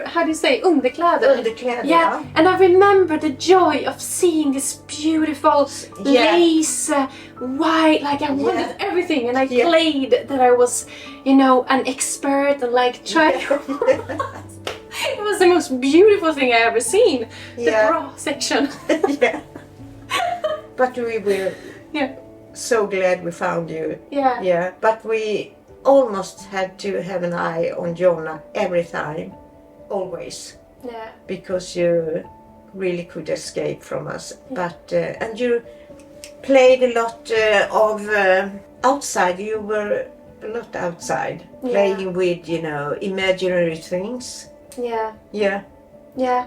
How do you say? Underkläder. Underkläder. Yeah. And I remember the joy of seeing this beautiful lace, white. Like I wanted everything, and I played that I was, you know, an expert and like trying. It was the most beautiful thing I ever seen. The bra section. Yeah. But we were so glad we found you. Yeah. Yeah. But we almost had to have an eye on Jonna every time. Always. Yeah. Because you really could escape from us. But and you played a lot of outside. You were a lot outside. Playing with, you know, imaginary things. Yeah. Yeah. Yeah.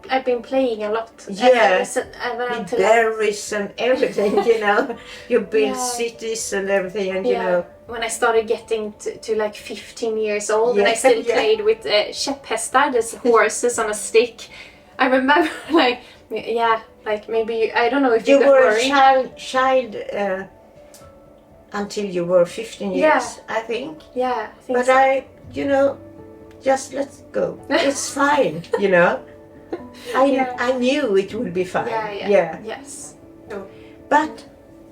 I've been playing a lot. Yeah. With berries and everything, you know. You build cities and everything, and you know. When I started getting to like 15 years old, and I still played with käpphästar, these horses on a stick. I remember, like maybe I don't know if you got worried. You were a child until you were 15 years, I think. Yeah, I think but so. you know, just let's go. It's fine, you know. I knew it would be fine. Yeah. Yes. But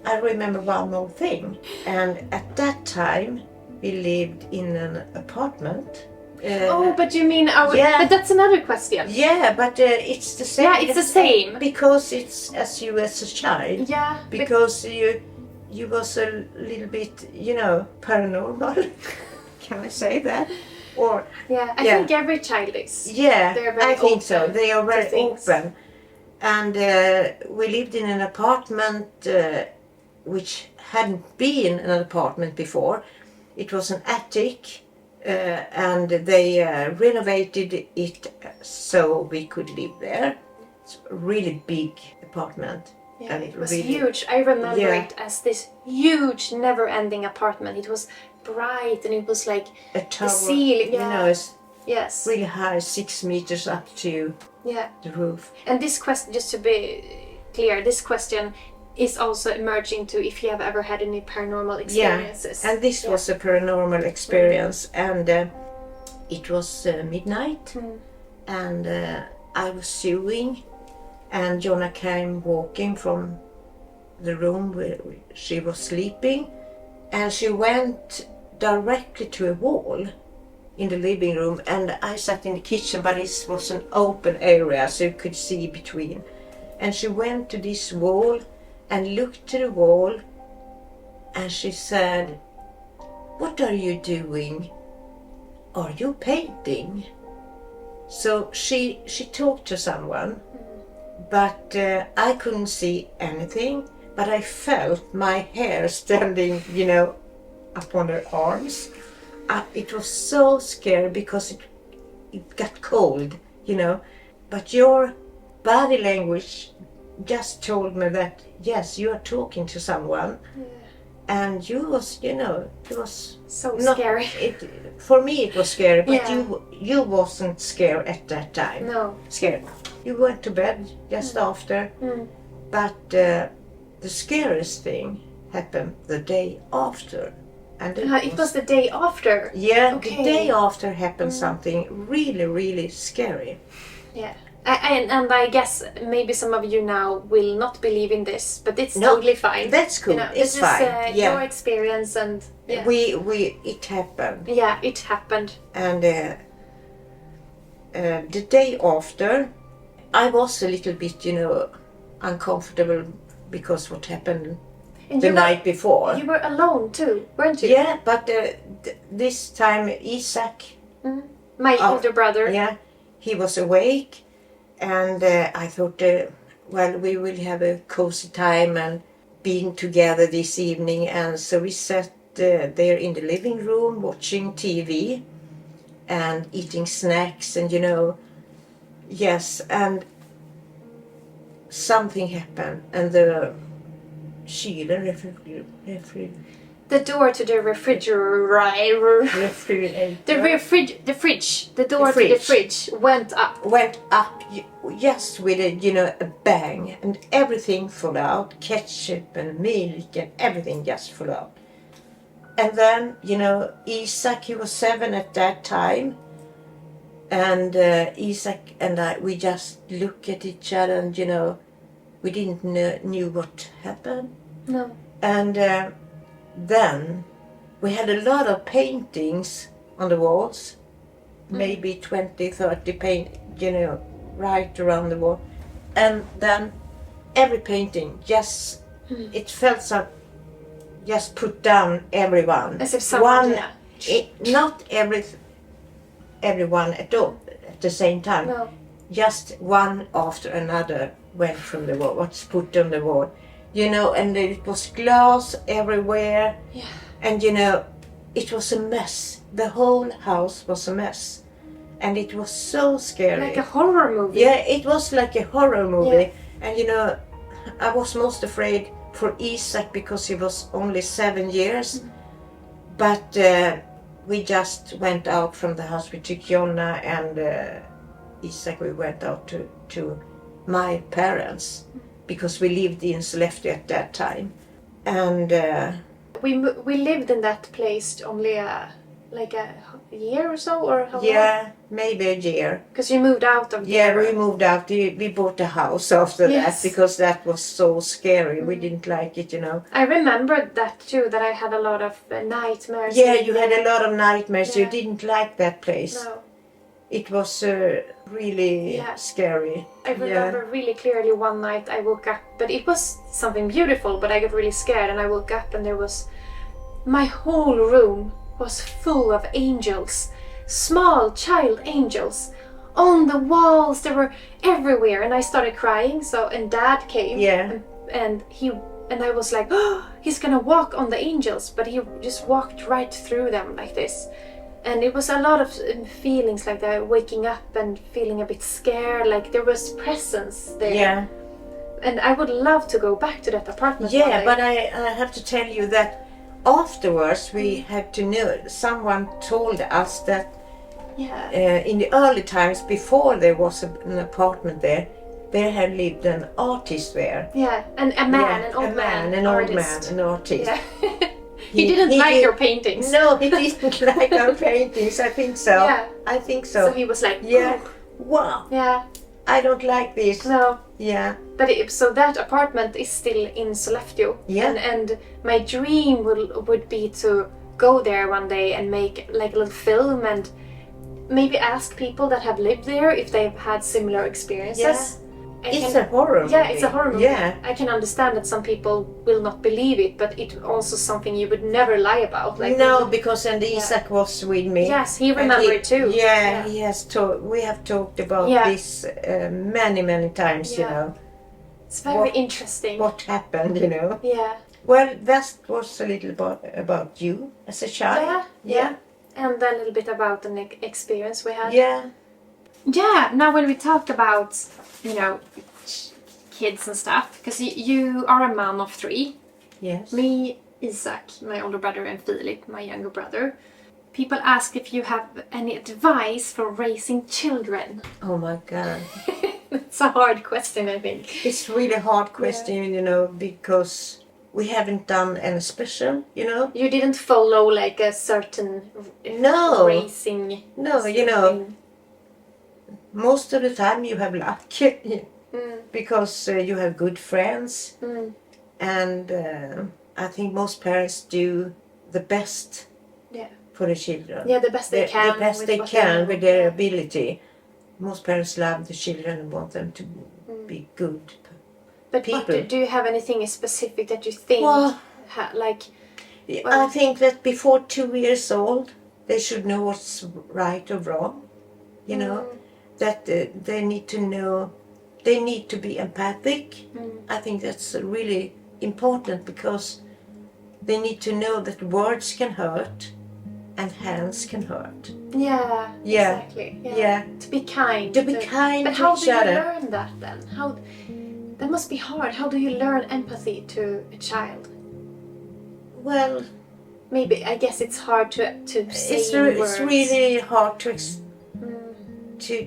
I remember one more thing, and at that time we lived in an apartment. But you mean but that's another question. Yeah, but it's the same. Yeah, it's the same. Because it's as a child. Yeah. Because you was a little bit, you know, paranormal. Can I say that? Or I think every child is. Yeah, they're very I think so. They are very things. open. And we lived in an apartment which hadn't been an apartment before. It was an attic, and they renovated it so we could live there. It's a really big apartment. Yeah, it was huge. I remember it as this huge, never-ending apartment. It was bright, and it was like a tower, the ceiling. You know, it's yes, really high, 6 meters up to the roof. And this question, just to be clear, this question is also emerging to if you have ever had any paranormal experiences. Yeah, and this was a paranormal experience, and it was midnight, and I was sewing, and Jonna came walking from the room where she was sleeping, and she went directly to a wall in the living room, and I sat in the kitchen, but it was an open area so you could see between. And she went to this wall and looked to the wall, and she said, "What are you doing? Are you painting?" So she talked to someone, but I couldn't see anything, but I felt my hair standing, upon her arms. It was so scary because it got cold, But your body language just told me that, yes, you are talking to someone. Yeah. And you was, it was so scary. For me it was scary, but you wasn't scared at that time. No. Scared. You went to bed just after. But the scariest thing happened the day after. And it was the day after? Yeah, okay. The day after happened something really, really scary. Yeah. And I guess maybe some of you now will not believe in this, but it's totally fine. That's cool. It's fine. This is your experience, and it happened. Yeah, it happened. And the day after, I was a little bit, uncomfortable because what happened the night before. You were alone too, weren't you? Yeah, but this time Isaac, my older brother, he was awake. And I thought, we will have a cozy time and being together this evening. And so we sat there in the living room watching TV and eating snacks and, yes. And something happened, and the the door to the refrigerator. The fridge. The door to the fridge went up. Went up, just with a bang, and everything fell out. Ketchup and milk and everything just fell out. And then, Isaac, he was 7 at that time. And Isaac and I, we just looked at each other and, we didn't knew what happened. No. And then we had a lot of paintings on the walls, maybe 20, 30 paint, right around the wall. And then every painting just, it felt so, just put down everyone. As if someone, not everyone at all at the same time. No. Just one after another went from the wall, what's put on the wall. And it was glass everywhere. Yeah. And it was a mess. The whole house was a mess. And it was so scary. Like a horror movie. Yeah, it was like a horror movie. Yeah. And I was most afraid for Isaac because he was only 7 years. But we just went out from the house. We took Jonna and Isaac. We went out to my parents. Because we lived in Sollefteå at that time, and we lived in that place only like a year or so, or how long? Yeah, maybe a year. Because you moved out of there. Yeah, we moved out. We bought a house after that because that was so scary. We didn't like it, I remembered that too. That I had a lot of nightmares. Yeah, you had a lot of nightmares. Yeah. You didn't like that place. No. It was really scary. I remember really clearly one night I woke up, but it was something beautiful, but I got really scared and I woke up and my whole room was full of angels, small child angels, on the walls. They were everywhere, and I started crying. And Dad came, and I was like, oh, he's gonna walk on the angels, but he just walked right through them like this. And it was a lot of feelings like that, waking up and feeling a bit scared, like there was presence there. Yeah. And I would love to go back to that apartment. Yeah, but I have to tell you that afterwards we had to know, someone told us that in the early times before there was an apartment there, there had lived an artist there. Yeah, and a man, Yeah, an old man, an artist. old man, an artist. Yeah. He didn't like your paintings. No, he didn't like our paintings. I think so. Yeah. I think so. So he was like, yeah, wow. Yeah. I don't like this. No. Yeah. But so that apartment is still in Sollefteå. Yeah. And my dream would be to go there one day and make like a little film and maybe ask people that have lived there if they've had similar experiences. Yeah. It's a horror movie. Yeah, it's a horror movie. Yeah. I can understand that some people will not believe it, but it's also something you would never lie about. Like no, because Isaac was with me. Yes, he remembered it too. Yeah, he has talked. We have talked about this many times. You know, it's very interesting. What happened? You know. Yeah. Well, that was a little about you as a child. Yeah. And a little bit about an experience we had. Yeah. Yeah. Now, when we talk about, you know, kids and stuff, because you are a mom of 3. Yes. Me, Isaac, my older brother, and Philip, my younger brother. People ask if you have any advice for raising children. Oh my God. It's a hard question, I think. It's really hard question, you know, because we haven't done any special, you know. You didn't follow like a certain raising. No, you know. Most of the time you have luck because you have good friends, and I think most parents do the best for the children. Yeah, the best they can. The best they can with their ability. Most parents love the children and want them to be good people. But do you have anything specific that you think, I think that before 2 years old, they should know what's right or wrong, you know. That they need to know, they need to be empathic. I think that's really important because they need to know that words can hurt and hands can hurt. Yeah, exactly. Yeah. To be kind. To be kind but to how each do you other. learn that then? That must be hard. How do you learn empathy to a child? Well, maybe, I guess it's hard to say it's words. really hard to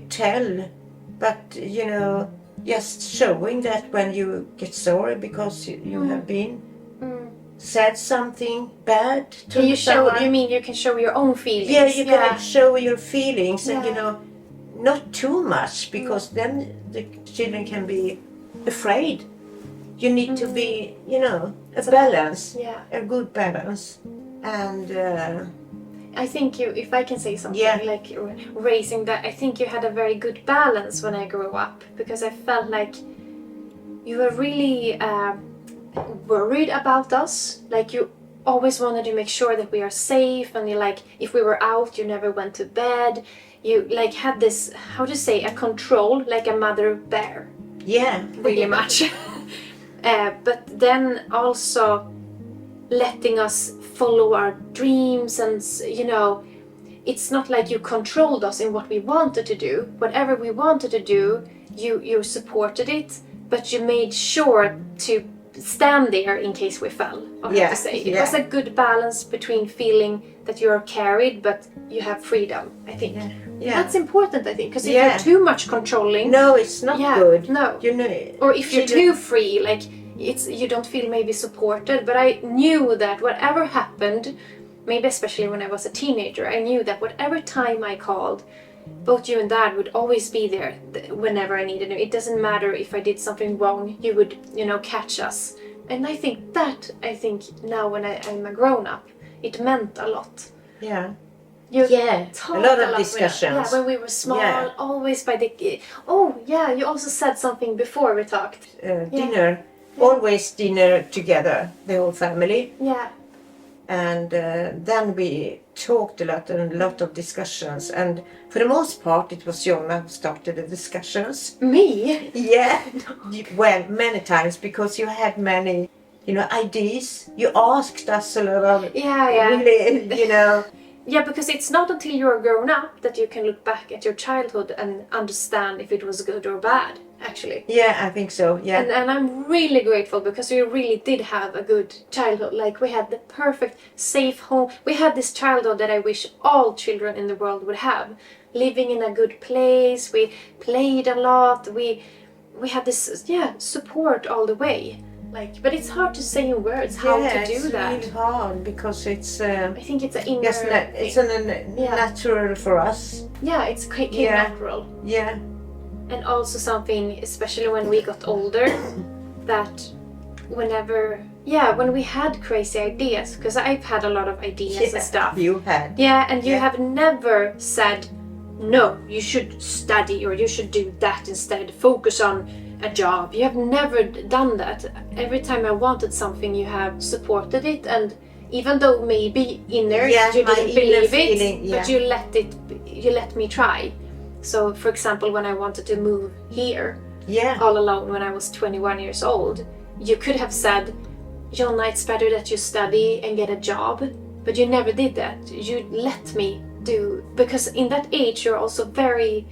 tell, but you know, just showing that when you get sorry because you have been said something bad to someone. You mean you can show your own feelings? Yeah, you can show your feelings, and you know, not too much because then the children can be afraid. You need to be, you know, a balance, a good balance, and. I think if I can say something, like raising that, I think you had a very good balance when I grew up, because I felt like you were really worried about us. Like you always wanted to make sure that we are safe, and you like if we were out, you never went to bed. You like had this, how to say, a control, like a mother bear. Yeah, really much. But then also letting us follow our dreams, and you know, it's not like you controlled us in what we wanted to do. Whatever we wanted to do, you supported it, but you made sure to stand there in case we fell. I have to say it was a good balance between feeling that you are carried but you have freedom. I think that's important. I think because if you're too much controlling, no, it's not good. No, you know, or if you're too free, like. You don't feel maybe supported, but I knew that whatever happened, maybe especially when I was a teenager, I knew that whatever time I called, both you and Dad would always be there whenever I needed you. It doesn't matter if I did something wrong, you would, you know, catch us. And I think now when I'm a grown-up, it meant a lot. Yeah. You a lot of discussions. When we were small, always by the... you also said something before we talked. Dinner. Always dinner together, the whole family. Yeah. And then we talked a lot of discussions. And for the most part, it was Jonna who started the discussions. Me? Yeah. Well, many times, because you had many, you know, ideas. You asked us a lot of... Really, you know... Yeah, because it's not until you're grown up that you can look back at your childhood and understand if it was good or bad, actually. Yeah, I think so, yeah. And I'm really grateful because we really did have a good childhood. Like, we had the perfect, safe home. We had this childhood that I wish all children in the world would have. Living in a good place, we played a lot, we we had this support all the way. Like, but it's hard to say in words how to do that. It's really hard because it's. I think it's an inner. Yes, it's natural for us. Yeah, it's quite natural. Yeah. And also something, especially when we got older, that when we had crazy ideas, because I've had a lot of ideas and stuff. You had. Yeah, and you have never said, no, you should study or you should do that instead. Focus on a job. You have never done that. Every time I wanted something, you have supported it, and even though maybe you didn't believe it, but you let me try. So, for example, when I wanted to move here, all alone when I was 21 years old, you could have said, Jonna, it's better that you study and get a job, but you never did that. You let me do, because in that age you're also very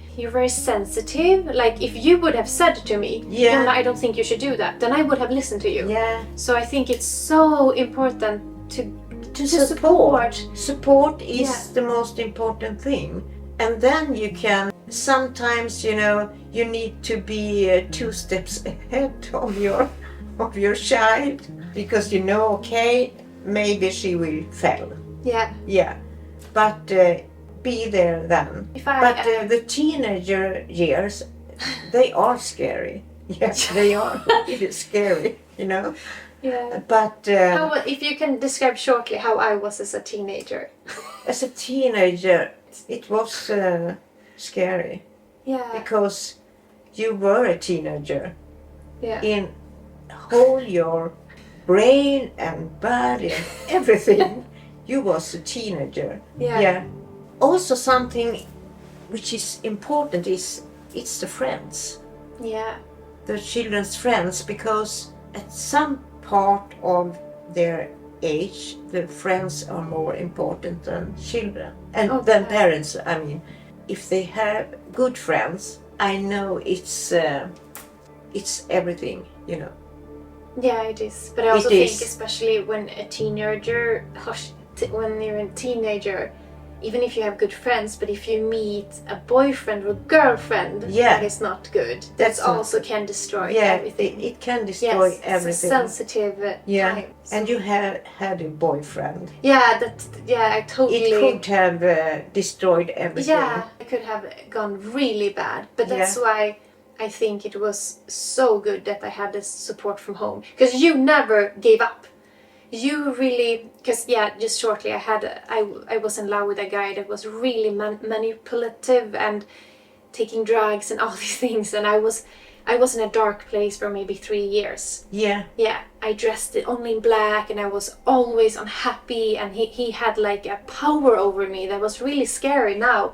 sensitive. Like, if you would have said to me, Jonna, I don't think you should do that, then I would have listened to you. So I think it's so important to support. Support is the most important thing, and then you can sometimes, you need to be 2 steps ahead of your child, because okay, maybe she will fail. But be there then. But the teenager years, they are scary. Yes, they are really scary, Yeah. But if you can describe shortly how I was as a teenager. As a teenager, it was scary. Yeah. Because you were a teenager. Yeah. In whole your brain and body and everything. You was a teenager. Yeah. Also something which is important is it's the friends. Yeah. The children's friends, because at some part of their age, the friends are more important than children and than parents. I mean, if they have good friends, I know it's everything, Yeah, it is. But I also think, especially when a teenager, when you're a teenager, even if you have good friends, but if you meet a boyfriend or girlfriend that is not good, that also can destroy everything. It can destroy everything. It's a sensitive time. And you had a boyfriend. I totally. It could have destroyed everything. Yeah, it could have gone really bad. But that's why I think it was so good that I had this support from home. Because you never gave up. You really, just shortly, I was in love with a guy that was really manipulative and taking drugs and all these things, and I was in a dark place for maybe 3 years. Yeah. I dressed it only in black, and I was always unhappy, and he had like a power over me that was really scary now,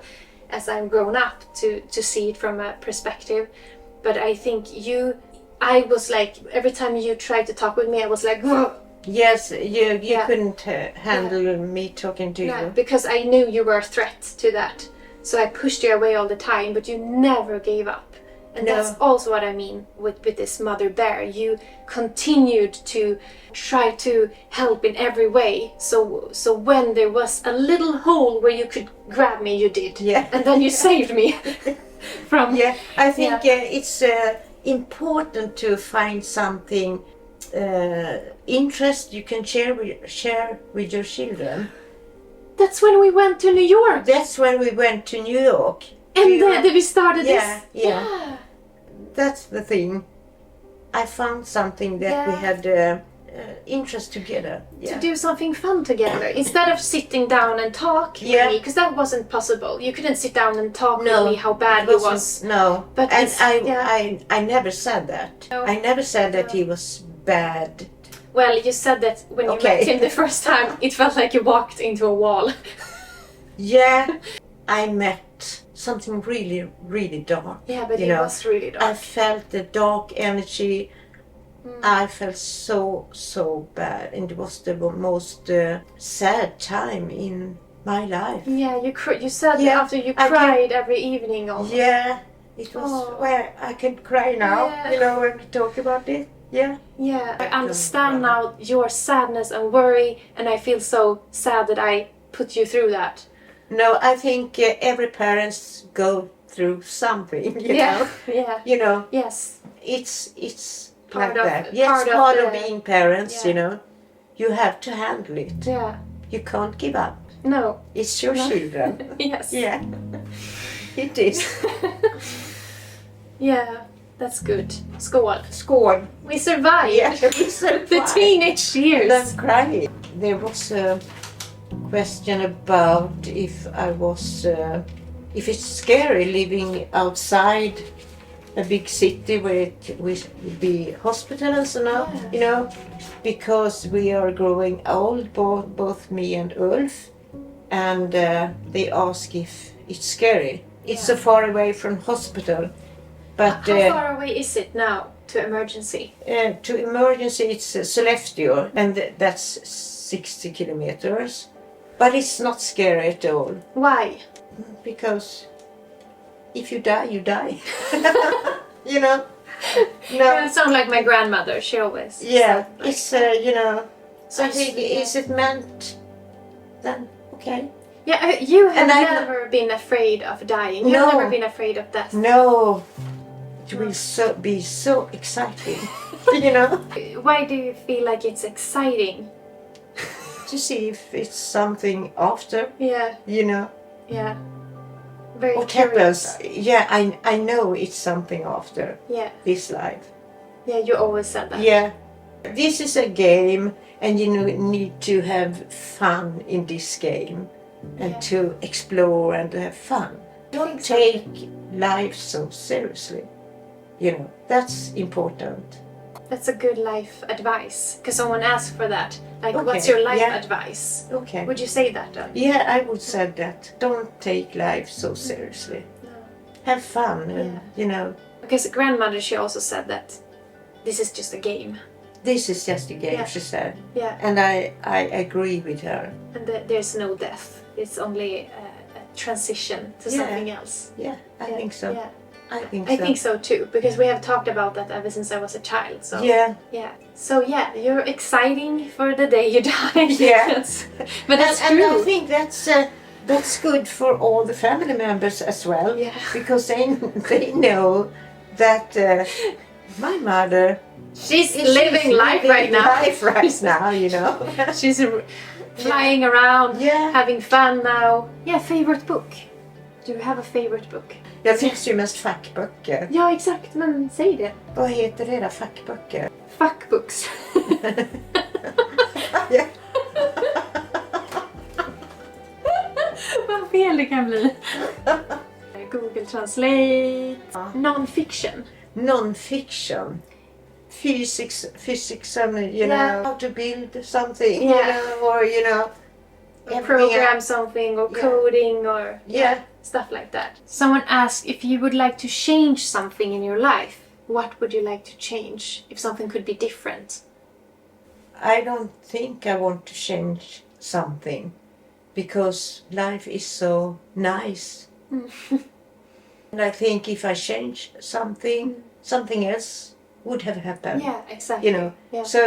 as I'm grown up to see it from a perspective. But I think I was like, every time you tried to talk with me, I was like, whoa. Yes, you couldn't handle me talking to you. Because I knew you were a threat to that. So I pushed you away all the time, but you never gave up. And that's also what I mean with this mother bear. You continued to try to help in every way. So when there was a little hole where you could grab me, you did. Yeah. And then you saved me from... Yeah, I think it's important to find something interest you can share with your children. That's when we went to New York. That's when we went to New York. And then we started this. Yeah. That's the thing. I found something that we had interest together. Yeah. To do something fun together. Instead of sitting down and talk with me, because that wasn't possible. You couldn't sit down and talk with me how bad he was. No. But I never said that. No. I never said that he was bad. Well, you said that when you met him the first time, it felt like you walked into a wall. Yeah, I met something really, really dark. Yeah, but it was really dark. I felt the dark energy. I felt so bad, and it was the most sad time in my life. Yeah, you said after you cried every evening almost. Yeah, it was where I can cry now, when we talk about it. Yeah. I understand now your sadness and worry, and I feel so sad that I put you through that. No, I think every parents go through something, you Yeah. know. Yeah. You know, Yes. it's Part like of- that. Yes, part of part of the- being parents, Yeah. you know. You have to handle it. Yeah. You can't give up. No. It's your No. children. Yes. Yeah, it is. Yeah. That's good. Skål. Skål. We survived. Yeah, we survived. The teenage years. I'm crying. There was a question about if I was, if it's scary living outside a big city where it would be hospitals and all, Yeah. you know, because we are growing old, both me and Ulf, and they ask if it's scary. It's so Yeah. far away from hospital, but How far away is it now to emergency? to emergency it's Sollefteå, and that's 60 kilometers. But it's not scary at all, Why? because if you die, you die. You know? Yeah, No. it sounds like my grandmother. She always. Yeah, said like it's, that. you know, So I think, yeah. is it meant then? Okay. Yeah, you have And I've- never been afraid of dying. You've No. never been afraid of death. No. It will be so exciting, you know? Why do you feel like it's exciting? To see if it's something after, Yeah, you know? yeah. Very What curious. happens? Yeah, I know it's something after Yeah, this life. yeah. You always said that. Yeah. This is a game, and you need to have fun in this game, and Yeah. to explore and to have fun. Don't take life so seriously. You know, that's important. That's a good life advice. Because someone asked for that. Like, Okay, what's your life yeah. advice? Okay. Would you say that? Yeah, I would say that. Don't take life so seriously. No. Have fun, and Yeah. you know, Because grandmother, she also said that this is just a game. this is just a game, Yeah. she said. Yeah, And I agree with her. and there's no death. It's only a transition to Yeah. something else. Yeah, I Yeah, think so. Yeah. I think I so. think so too, because we have talked about that ever since I was a child. So Yeah. yeah. So yeah, you're exciting for the day you die. Yeah. But that's and true. I think that's good for all the family members as well, Yeah. because they know that my mother She's is living life right now. Life right now, you know. She's flying around, Yeah. having fun now. Yeah, favorite book. Do you have a favorite book? Jag finns ju mest fackböcker. Ja, exakt. Men säg det. Vad heter det där, fackböcker? Fuckbooks. Ja. Vad fel det kan bli. Google Translate. Non-fiction. Non-fiction. Physics and, you Yeah. know, how to build something, Yeah. you know, or, you know, everything Program else. something or Yeah. coding or Yeah. stuff like that. Someone asked if you would like to change something in your life. What would you like to change if something could be different? I don't think I want to change something, because life is so nice. And I think if I change something, something else would have happened. Yeah, exactly. You know. Yeah. So,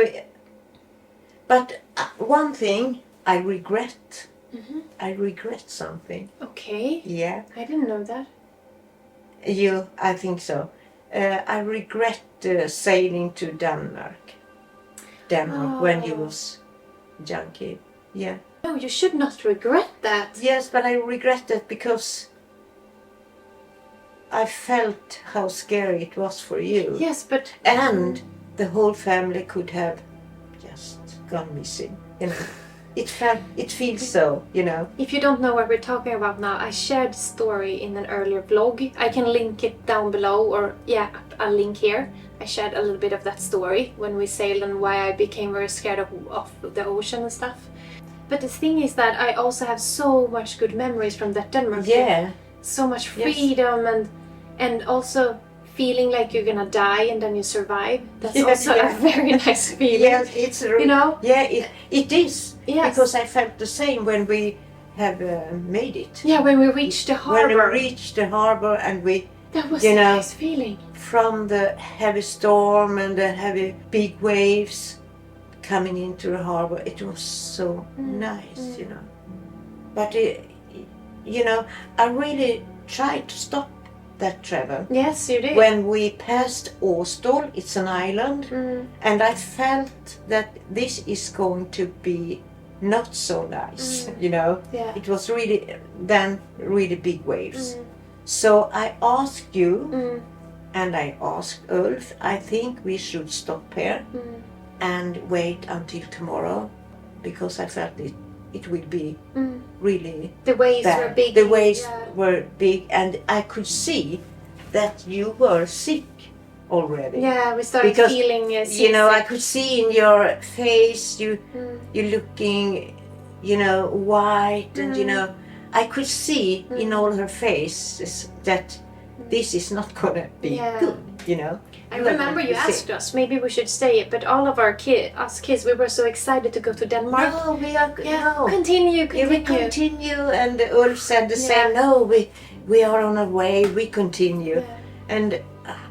but one thing I regret. I regret something. Okay. Yeah. I didn't know that. I think so. I regret sailing to Denmark. When he was young kid. Yeah. No, you should not regret that. Yes, but I regret it because I felt how scary it was for you. Yes, but And the whole family could have just gone missing. You know, it feels so. You know. if you don't know what we're talking about now, I shared the story in an earlier vlog. I can link it down below, or yeah, I'll link here. I shared a little bit of that story when we sailed and why I became very scared of the ocean and stuff. But the thing is that I also have so much good memories from that Denmark trip. Yeah. So much Yes. freedom and also feeling like you're gonna die and then you survive. That's Yeah, also yeah. a very nice feeling. Yes, it's You know? Yeah, it is. Yes. Because I felt the same when we have made it. Yeah, when we reached the When harbor. we reached the harbor and we, That was you a know, nice feeling. from the heavy storm and the heavy big waves coming into the harbor, it was so nice, you know. But you know, I really tried to stop that travel. Yes, you did. When we passed Åstol, it's an island, and I felt that this is going to be not so nice, you know. Yeah. It was really big waves. So I asked you, and I asked Ulf, I think we should stop here and wait until tomorrow, because I felt it would be really The waves bad. were big. The waves were big, and I could see that you were sick already. Yeah, we started Because, feeling you know, I could see in your face you're looking, you know, white, and you know, I could see in all her faces that this is not gonna be good, you know. I remember you asked us, maybe we should stay, but all of our kids, we were so excited to go to Denmark. No, we are no. Continue. Yeah, we continue, and Ulf said the same. No, we are on our way. We continue, and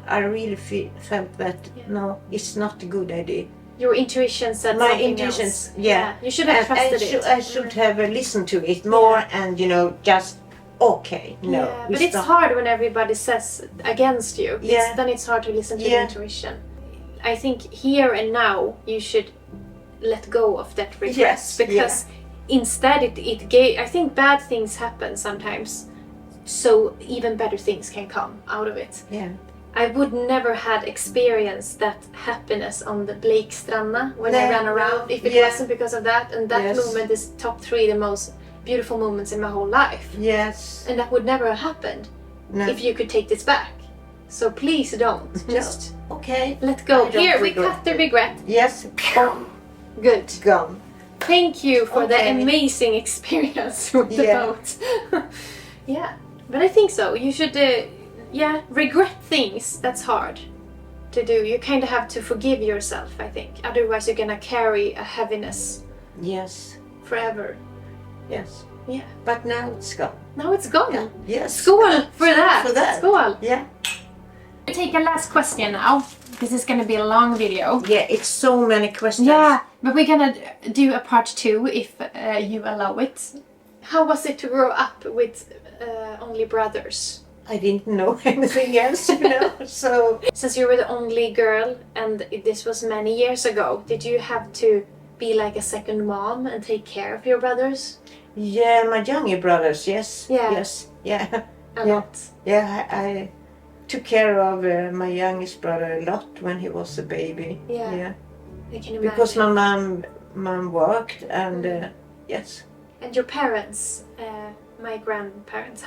I really felt that no, it's not a good idea. Your intuition said my something intuitions, else. yeah. You should have trusted it. I should have listened to it more, and you know, just okay, no. Yeah, but it's hard when everybody says against you. Yeah. Then it's hard to listen to the intuition. I think here and now you should let go of that regret, because instead it gave. I think bad things happen sometimes, so even better things can come out of it. Yeah. I would never had experienced that happiness on the Blakestranda when I ran around if it wasn't because of that. And that moment is top 3 the most beautiful moments in my whole life. Yes. And that would never have happened if you could take this back. So please don't. Just let go. Here, we cut the regret. Yes. Good. Gone. Thank you for the amazing experience with the boat. Yeah, but I think so. You should, regret things. That's hard to do. You kind of have to forgive yourself, I think. Otherwise, you're gonna carry a heaviness. Yes. Forever. Yes. Yeah. But now it's gone. Now it's gone. Yeah. Yes. Skål for that. For that. Skål. Yeah. We'll take a last question now. This is gonna be a long video. Yeah, it's so many questions. Yeah, but we're gonna do a part 2 if you allow it. How was it to grow up with only brothers? I didn't know anything else, you know, so... Since you were the only girl, and this was many years ago, did you have to be like a second mom and take care of your brothers? Yeah, my younger brothers, yes. Yeah. Yes, yeah. A lot. Yeah, I took care of my youngest brother a lot when he was a baby. Yeah. I can imagine. Because my mom worked, and yes. And your parents, my grandparents,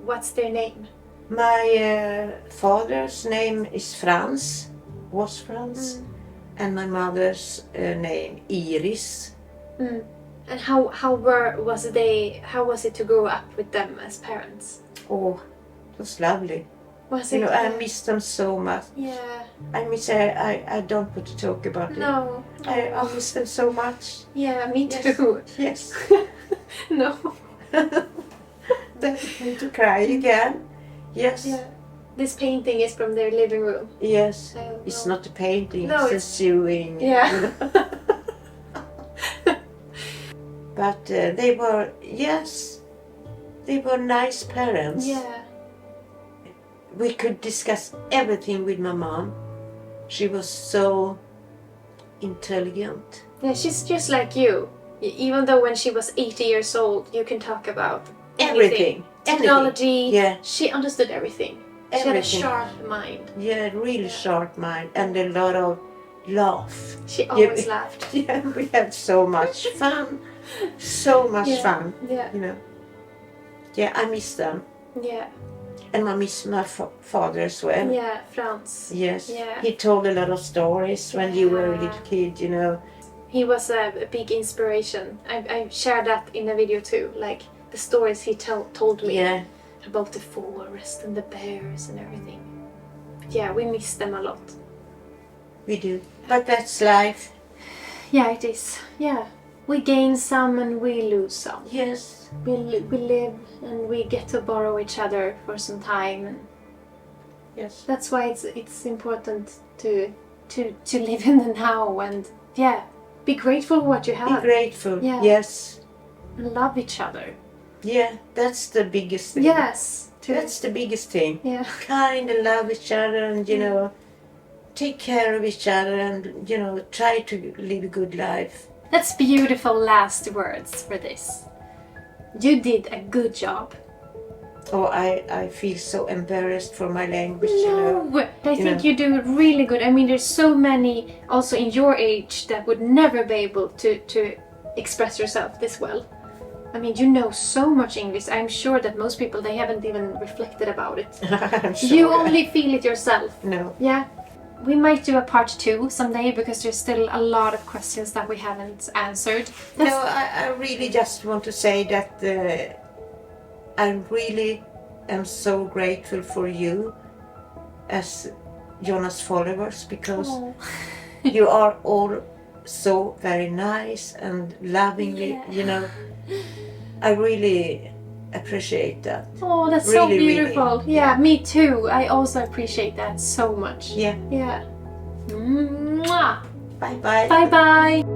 what's their name? My father's name is Frans, was Frans, and my mother's name Iris. And how was it to grow up with them as parents? Oh, it was lovely. Was you it? know, I miss them so much. Yeah. I miss. I don't want to talk about it. No. I miss them so much. Yeah, me too. Yes. No. Then I need to cry again. Yes. Yeah. This painting is from their living room. Yes. It's not a painting. No, it's a sewing. Yeah. You know. But they were nice parents. Yeah. We could discuss everything with my mom. She was so intelligent. Yeah, she's just like you. Even though when she was 80 years old, you can talk about everything. Technology. Yeah. She understood everything. She had a sharp mind. Yeah, really sharp mind, and a lot of laugh. She always laughed. Yeah, we had so much fun. So much fun. Yeah. You know. Yeah, I miss them. Yeah. And I miss my father as well. Yeah, Frans. Yes. Yeah. He told a lot of stories when you were a little kid, you know. He was a big inspiration. I shared that in a video too, like the stories he told me about the forest and the bears and everything. But yeah, we miss them a lot. We do. But that's life. Yeah, it is. Yeah. We gain some and we lose some. Yes. We live and we get to borrow each other for some time. And yes. That's why it's important to live in the now and be grateful for what you have. Be grateful. Yeah. Yes. And love each other. Yeah, that's the biggest thing. Yes. That's the biggest thing. Yeah. Kind and love each other, and you know, take care of each other, and you know, try to live a good life. That's beautiful last words for this. You did a good job. Oh, I feel so embarrassed for my language, you know. No, I think you do really good. I mean, there's so many also in your age that would never be able to express yourself this well. I mean, you know so much English. I'm sure that most people, they haven't even reflected about it. I'm sure. You only feel it yourself. No. Yeah. We might do a part 2 someday because there's still a lot of questions that we haven't answered. No, I really just want to say that I really am so grateful for you as Jonna's followers, because you are all so very nice and lovingly, you know. I really appreciate that. Oh, that's really, so beautiful. Really. Yeah, me too. I also appreciate that so much. Yeah. Yeah. Mwah. Bye bye. Bye bye.